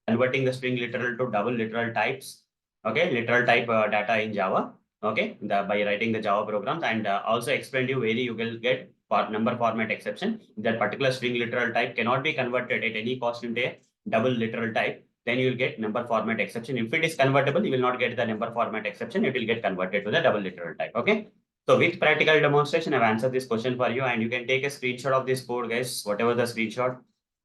converting the string literal to double literal types. Okay, literal type data in Java. Okay, by writing the Java programs, and also explained you where you will get number format exception. That particular string literal type cannot be converted at any cost into a double literal type. Then you will get number format exception. If it is convertible, you will not get the number format exception. It will get converted to the double literal type. Okay. So with practical demonstration, I've answered this question for you, and you can take a screenshot of this code, guys. Whatever the screenshot,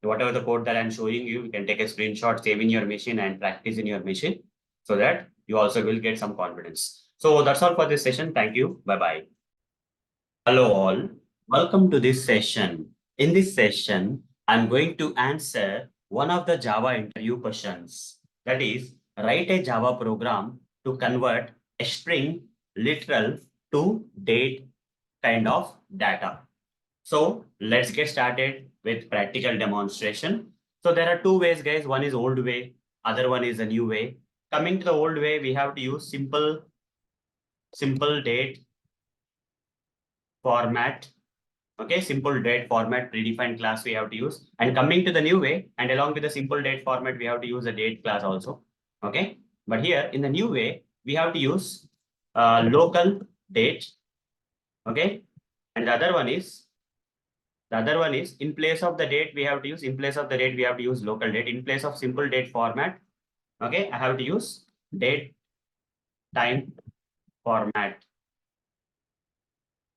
whatever the code that I'm showing you, you can take a screenshot, save in your machine and practice in your machine so that you also will get some confidence. So that's all for this session. Thank you. Bye-bye. Hello all. Welcome to this session. In this session, I'm going to answer one of the Java interview questions. That is, write a Java program to convert a string literal to date kind of data. So let's get started with practical demonstration. So there are two ways, guys. One is old way, other one is a new way. Coming to the old way, we have to use simple date format. Okay, simple date format, predefined class we have to use. And coming to the new way, and along with the simple date format, we have to use a date class also. Okay, but here in the new way, we have to use local date. Okay, and the other one is in place of the date, we have to use local date. In place of simple date format, okay, I have to use date time format.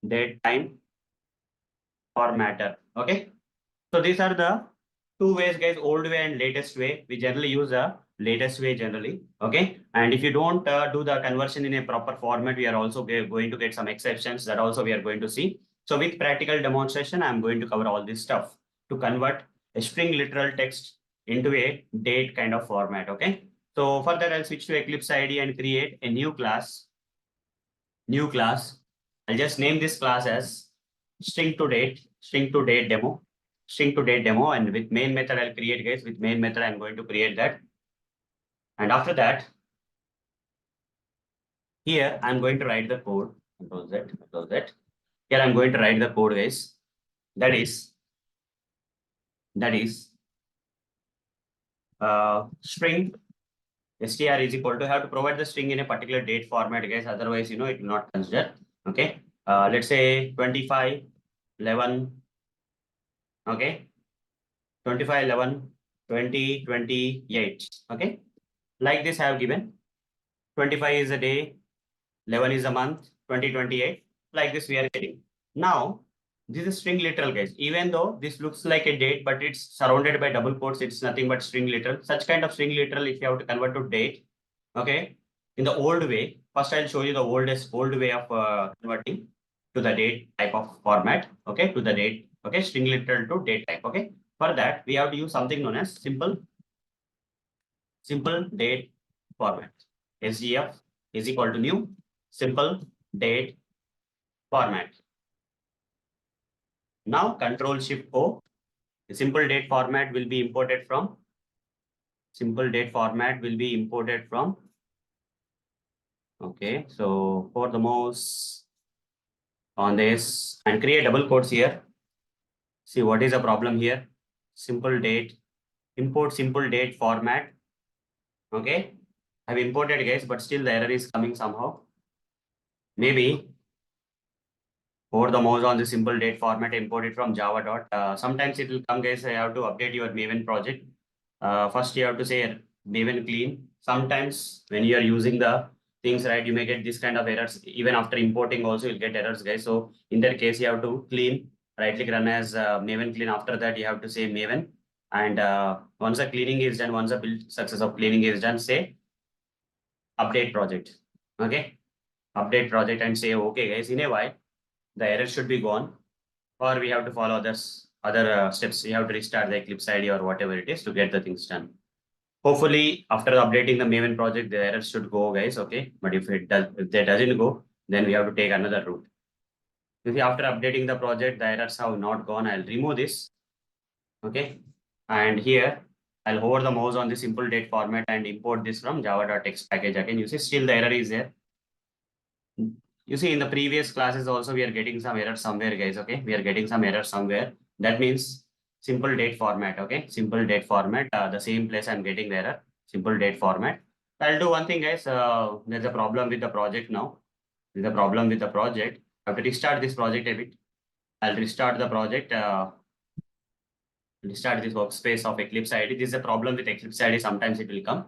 Date time formatter. Okay. So these are the two ways, guys, old way and latest way. We generally use a latest way generally. Okay. And if you don't do the conversion in a proper format, we are also going to get some exceptions that also we are going to see. So with practical demonstration, I'm going to cover all this stuff to convert a string literal text into a date kind of format. Okay. So for that, I'll switch to Eclipse IDE and create a new class. I'll just name this class as string to date demo. And with main method, I'll create, guys. With main method, I'm going to create that. And after that, here I'm going to write the code. Control Z. Here I'm going to write the code, guys. That is string str is equal to have to provide the string in a particular date format, guys. Otherwise, it will not consider. Okay. Let's say 25/11. Okay. 25/11/2028. Okay. Like this, I have given 25 is a day, 11 is a month, 2028. Like this, we are getting. Now, this is string literal, guys. Even though this looks like a date, but it's surrounded by double quotes, it's nothing but string literal. Such kind of string literal, if you have to convert to date, okay, in the old way, first I'll show you the old way of converting to the date type of format, okay, to the date, okay, string literal to date type, okay. For that, we have to use something known as simple date format. SDF is equal to new simple date format. Now Control Shift O, the simple date format will be imported from okay. So for the mouse on this and create double quotes here. See what is the problem here? Simple date, import simple date format. Okay, I've imported, guys, but still the error is coming somehow. Maybe for the mouse on the simple date format, import it from Java. Sometimes it will come, guys. I have to update your Maven project. First, you have to say Maven clean. Sometimes when you are using the things, right, you may get this kind of errors. Even after importing, also you'll get errors, guys. So in that case, you have to clean. Right click run as Maven clean. After that, you have to say Maven. And once the cleaning is done, once the build success of cleaning is done, say update project. Okay, update project and say okay, guys. In a while, the error should be gone, or we have to follow other steps. We have to restart the Eclipse IDE or whatever it is to get the things done. Hopefully, after updating the Maven project, the errors should go, guys. Okay, but if that doesn't go, then we have to take another route. If after updating the project, the errors have not gone, I'll remove this. Okay, and here I'll hover the mouse on the simple date format and import this from java.txt package again. You see, still the error is there. You see, in the previous classes also, we are getting some error somewhere, guys. Okay, we are getting some error somewhere. That means simple date format. Okay, simple date format. The same place I'm getting the error. Simple date format. I'll do one thing, guys. There's a problem with the project now. There's a problem with the project. I have to restart this project a bit. I'll restart the project. Restart this workspace of Eclipse IDE. This is a problem with Eclipse IDE. Sometimes it will come.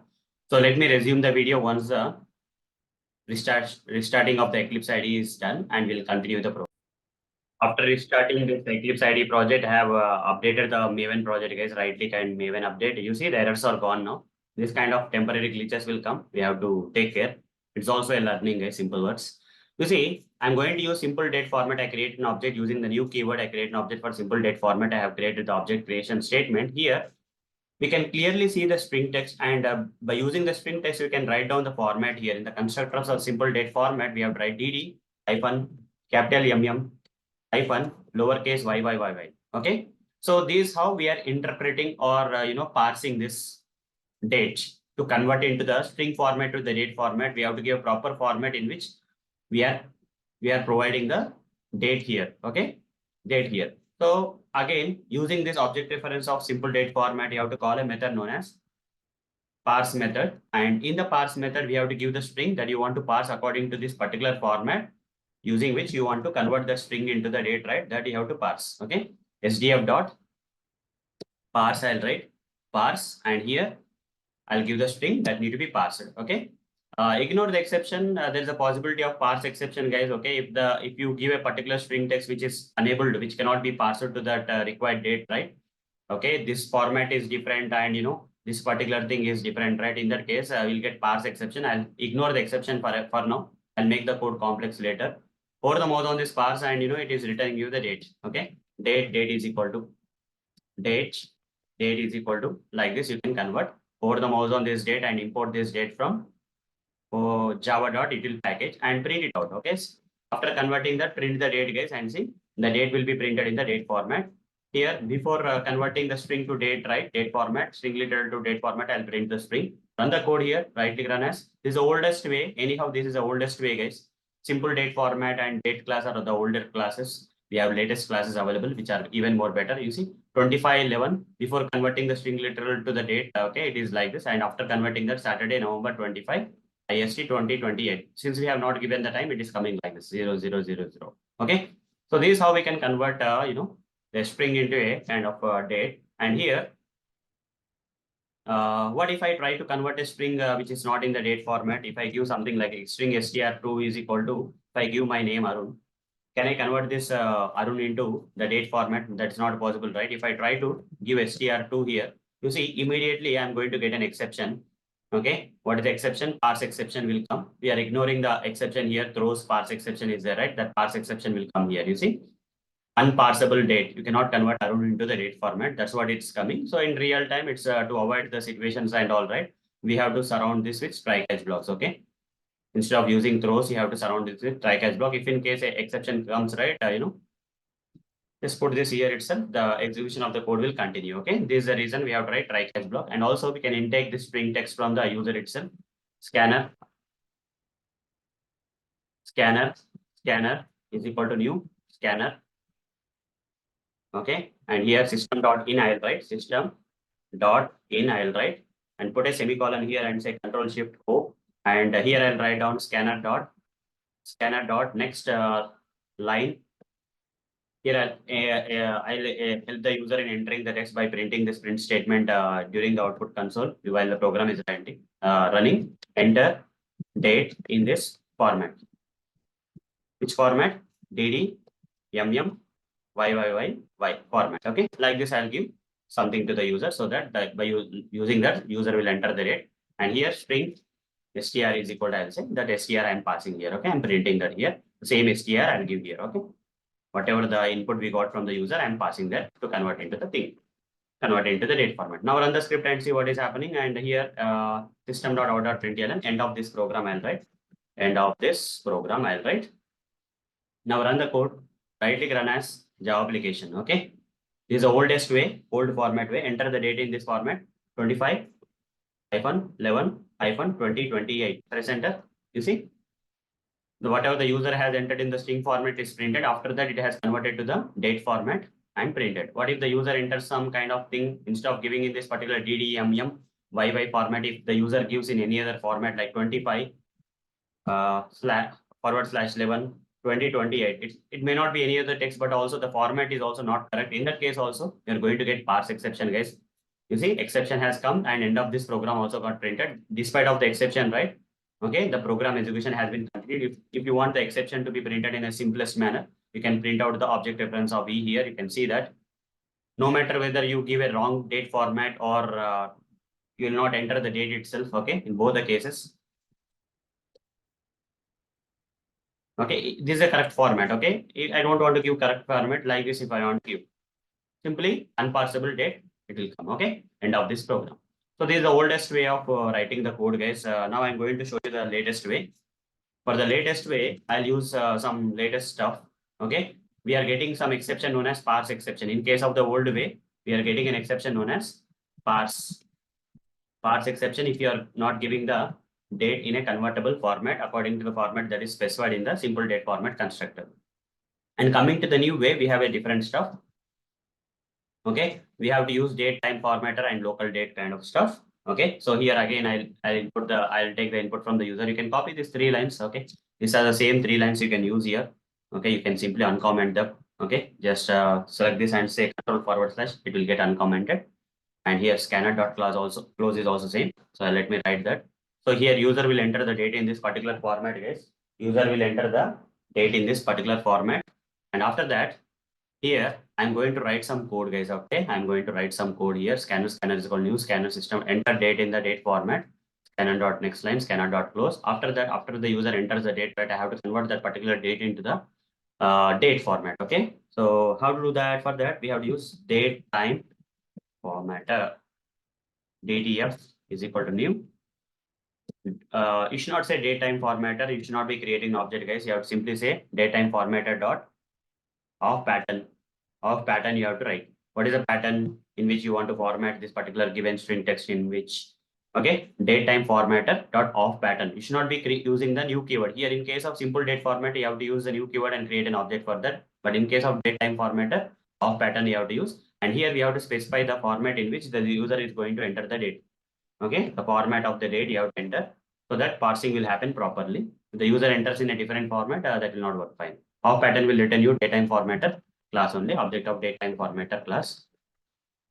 So let me resume the video once the restarting of the Eclipse IDE is done, and we'll continue the program. After restarting this Eclipse IDE project, I have updated the Maven project, guys. Right click and Maven update. You see the errors are gone now. This kind of temporary glitches will come. We have to take care. It's also a learning, guys. Simple words. You see, I'm going to use simple date format. I create an object using the new keyword. I create an object for simple date format. I have created the object creation statement here. We can clearly see the string text, and by using the string text, we can write down the format here in the constructors of simple date format. We have to write dd hyphen capital hyphen lowercase y. Okay, so this is how we are interpreting or parsing this date to convert into the string format to the date format. We have to give a proper format in which we are providing the date here. Okay, date here. So again, using this object reference of simple date format, you have to call a method known as parse method. And in the parse method, we have to give the string that you want to parse according to this particular format, using which you want to convert the string into the date, right? That you have to parse. Okay, SDF dot parse, I'll write parse, and here I'll give the string that need to be parsed. Okay. Ignore the exception. There is a possibility of parse exception, guys. Okay, if you give a particular string text which is enabled, which cannot be parsed to that required date, right? Okay, this format is different, and this particular thing is different, right? In that case, we'll get parse exception. I'll ignore the exception for now. I'll make the code complex later. Over the mouse on this parse, and it is returning you the date. Okay, date is equal to date is equal to, like this. You can convert over the mouse on this date and import this date from java.util package and print it out. Okay, after converting that, print the date, guys, and see the date will be printed in the date format. Here, before converting the string to date, right? Date format, string literal to date format, I'll print the string. Run the code here, right click, run as. This is the oldest way. Anyhow, this is the oldest way, guys. Simple date format and date class are the older classes. We have latest classes available, which are even more better. You see, 2511, before converting the string literal to the date, okay, it is like this. And after converting that, Saturday, November 25, IST 2028. Since we have not given the time, it is coming like this, 0000. Okay, so this is how we can convert, the string into a kind of date. And here, what if I try to convert a string which is not in the date format? If I give something like a string str2 is equal to, if I give my name Arun, can I convert this Arun into the date format? That's not possible, right? If I try to give str2 here, you see, immediately I'm going to get an exception. Okay, what is the exception? Parse exception will come. We are ignoring the exception here. Throws parse exception is there, right? That parse exception will come here. You see, unparsable date. You cannot convert Arun into the date format. That's what it's coming. So in real time, it's to avoid the situations and all, right? We have to surround this with try catch blocks. Okay. Instead of using throws, you have to surround this with try catch block. If in case an exception comes, right, just put this here itself, the execution of the code will continue. Okay, this is the reason we have to write try catch block. And also we can intake the string text from the user itself. Scanner is equal to new scanner. Okay, and here system.in I'll write, system.in I'll write, and put a semicolon here and say Control Shift O. And here I'll write down scanner dot next line. Here I'll help the user in entering the text by printing this print statement during the output console while the program is running. Enter date in this format. Which format? dd y format. Okay, like this I'll give something to the user, so that by using that, user will enter the date. And here string str is equal to, I'll say that str I'm passing here. Okay, I'm printing that here. Same str I'll give here. Okay, whatever the input we got from the user, I'm passing that to convert into the thing, convert into the date format. Now run the script and see what is happening. And here system.out.println, end of this program I'll write. End of this program I'll write. Now run the code. Right click, run as Java application. Okay, this is the oldest way, old format way. Enter the date in this format, 25-11-2028. Press enter. You see, whatever the user has entered in the string format is printed. After that, it has converted to the date format and printed. What if the user enters some kind of thing, instead of giving in this particular dd yy format, if the user gives in any other format like 25 /11 2028, it may not be any other text, but also the format is also not correct. In that case also, you're going to get parse exception, guys. You see, exception has come, and end of this program also got printed despite of the exception, right? Okay, the program execution has been continued. If you want the exception to be printed in a simplest manner, you can print out the object reference of E here. You can see that no matter whether you give a wrong date format or you will not enter the date itself, okay, in both the cases. Okay, this is the correct format, okay. I don't want to give correct format like this. If I want to give simply unparsable date, it will come, okay, end of this program. So this is the oldest way of writing the code, guys. Now I'm going to show you the latest way. For the latest way, I'll use some latest stuff, okay. We are getting some exception known as parse exception. In case of the old way, we are getting an exception known as parse exception if you are not giving the date in a convertible format according to the format that is specified in the simple date format constructor. And coming to the new way, we have a different stuff. Okay, we have to use date time formatter and local date kind of stuff. Okay, so here again, I'll take the input from the user. You can copy these 3 lines. Okay, these are the same 3 lines you can use here. Okay, you can simply uncomment them. Okay, just select this and say control/, it will get uncommented. And here close is also same. So let me write that. So here user will enter the date in this particular format, guys. User will enter the date in this particular format. And after that, here I'm going to write some code, guys. Okay, I'm going to write some code here. Scanner is equal new scanner system, enter date in the date format. Scanner dot next line, scanner dot close. After that, after the user enters the date, right, I have to convert that particular date into the date format. Okay, so how to do that? For that, we have to use date time formatter. DTF is equal to new. You should not say datetime formatter. You should not be creating an object, guys. You have to simply say datetime formatter dot of pattern. Of pattern you have to write. What is the pattern in which you want to format this particular given string text in which? Okay, datetime formatter dot of pattern. You should not be using the new keyword. Here in case of simple date format, you have to use the new keyword and create an object for that. But in case of datetime formatter, of pattern you have to use. And here we have to specify the format in which the user is going to enter the date. Okay, the format of the date you have to enter so that parsing will happen properly. If the user enters in a different format, that will not work fine. Of pattern will return you datetime formatter class only, object of datetime formatter class.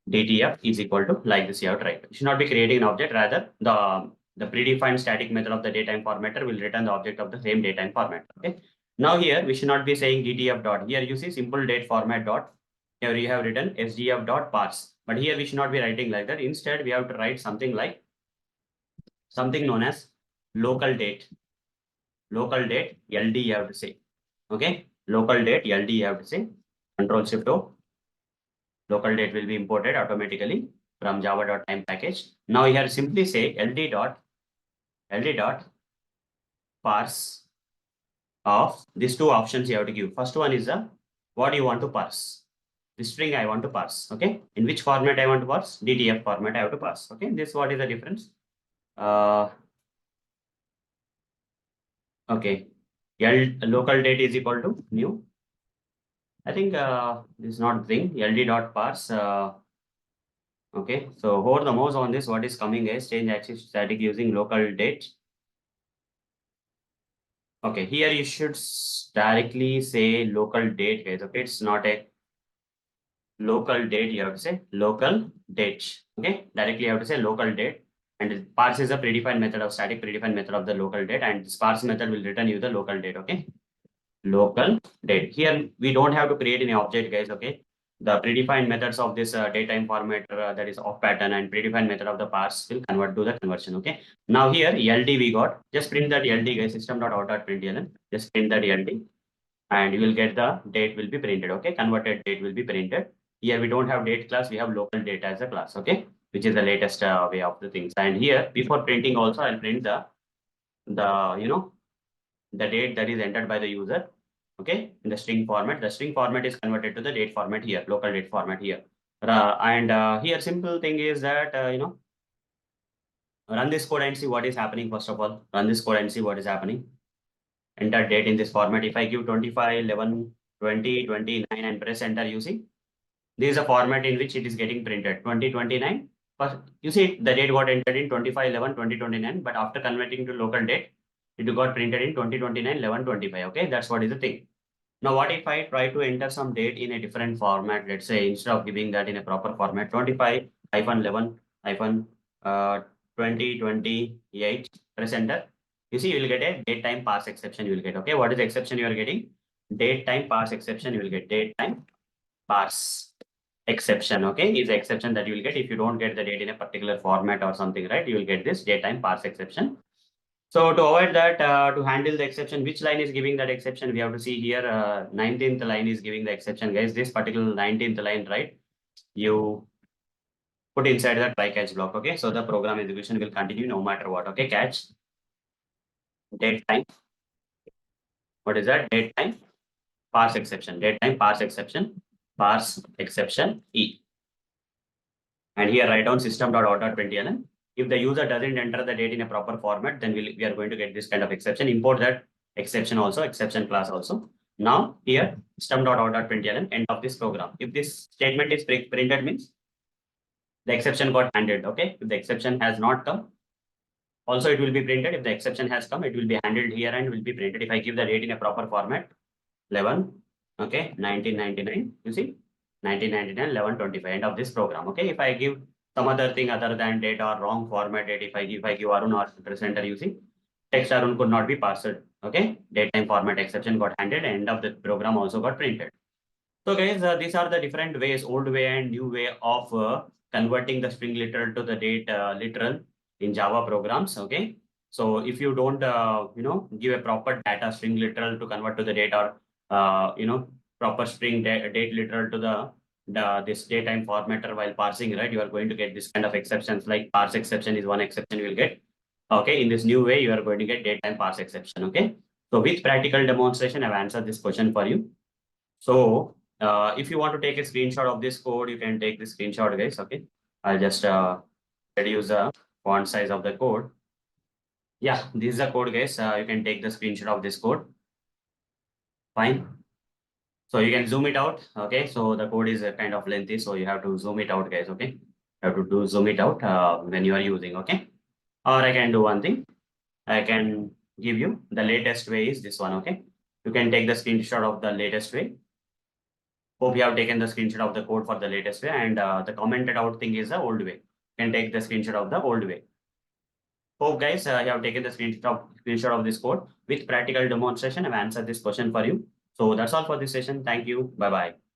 DTF is equal to like this you have to write. You should not be creating an object, rather the predefined static method of the datetime formatter will return the object of the same datetime format. Okay. Now here we should not be saying DTF dot. Here you see simple date format dot. Here you have written SDF dot parse. But here we should not be writing like that. Instead, we have to write something like something known as local date. Local date LD you have to say. Okay. Local date LD you have to say. Control-Shift-O. Local date will be imported automatically from java.time package. Now here simply say LD dot parse of these 2 options you have to give. First one is what you want to parse. The string I want to parse. Okay. In which format I want to parse? DTF format I have to parse. Okay. This what is the difference? Okay. Local date is equal to new. I think this is not thing. LD dot parse. Okay. So hover the mouse on this. What is coming is change axis static using local date. Okay. Here you should directly say local date, guys. Okay. It's not a local date. You have to say local date. Okay. Directly you have to say local date. And parse is a predefined method of static predefined method of the local date, and this parse method will return you the local date. Okay, local date. Here we don't have to create any object, guys. Okay, the predefined methods of this datetime formatter that is of pattern and predefined method of the parse will convert to the conversion. Okay, now here LD we got, just print that LD, guys. System.out.println, just print that LD, and you will get the date will be printed. Okay, converted date will be printed. Here we don't have date class, we have local date as a class. Okay, which is the latest way of the things. And here before printing also I'll print the date that is entered by the user. Okay, in the string format. The string format is converted to the date format here, local date format here. Here simple thing is that run this code and see what is happening. First of all, run this code and see what is happening. Enter date in this format. If I give 25, 11, 20, 29 and press enter, you see this is a format in which it is getting printed 2029. But you see the date got entered in 25/11/2029, but after converting to local date, it got printed in 2029/11/25. Okay, that's what is the thing. Now, what if I try to enter some date in a different format? Let's say instead of giving that in a proper format, 25-11-2028, press enter. You see, you will get a date time parse exception. You will get. Okay, what is the exception you are getting? date time parse exception, you will get date time parse exception. Okay, is the exception that you will get if you don't get the date in a particular format or something, right? You will get this date time parse exception. So to avoid that, to handle the exception, which line is giving that exception? We have to see here. 19th line is giving the exception, guys. This particular 19th line, right? You put inside the try catch block. Okay, so the program execution will continue no matter what. Okay, catch date time. What is that? Date time parse exception. Date time parse exception. Parse exception E. And here write down system.out.println. If the user doesn't enter the date in a proper format, then we are going to get this kind of exception. Import that exception also, exception class also. Now here system.out.println, end of this program. If this statement is printed, means the exception got handled. Okay, if the exception has not come, also it will be printed. If the exception has come, it will be handled here and will be printed. If I give the date in a proper format, 11, okay, 1999, you see, 1999, 1125, end of this program. Okay, if I give some other thing other than date or wrong format date, if I give Arun or presenter, you see, text Arun could not be parsed. Okay, date time format exception got handled, end of the program also got printed. So guys, these are the different ways, old way and new way of converting the string literal to the date literal in Java programs. Okay, so if you don't, give a proper data string literal to convert to the date or, proper string date literal to the this datetime formatter while parsing, right? You are going to get this kind of exceptions, like parse exception is one exception you will get. Okay, in this new way, you are going to get datetime parse exception. Okay, so with practical demonstration, I've answered this question for you. So if you want to take a screenshot of this code, you can take the screenshot, guys. Okay, I'll just reduce the font size of the code. Yeah, this is the code, guys. You can take the screenshot of this code. Fine. So you can zoom it out. Okay, so the code is kind of lengthy, so you have to zoom it out, guys. Okay, you have to zoom it out when you are using. Okay, or I can do one thing. I can give you the latest way is this one. Okay, you can take the screenshot of the latest way. Hope you have taken the screenshot of the code for the latest way, and the commented out thing is the old way. You can take the screenshot of the old way. Hope guys, you have taken the screenshot of this code with practical demonstration. I've answered this question for you. So that's all for this session. Thank you. Bye bye.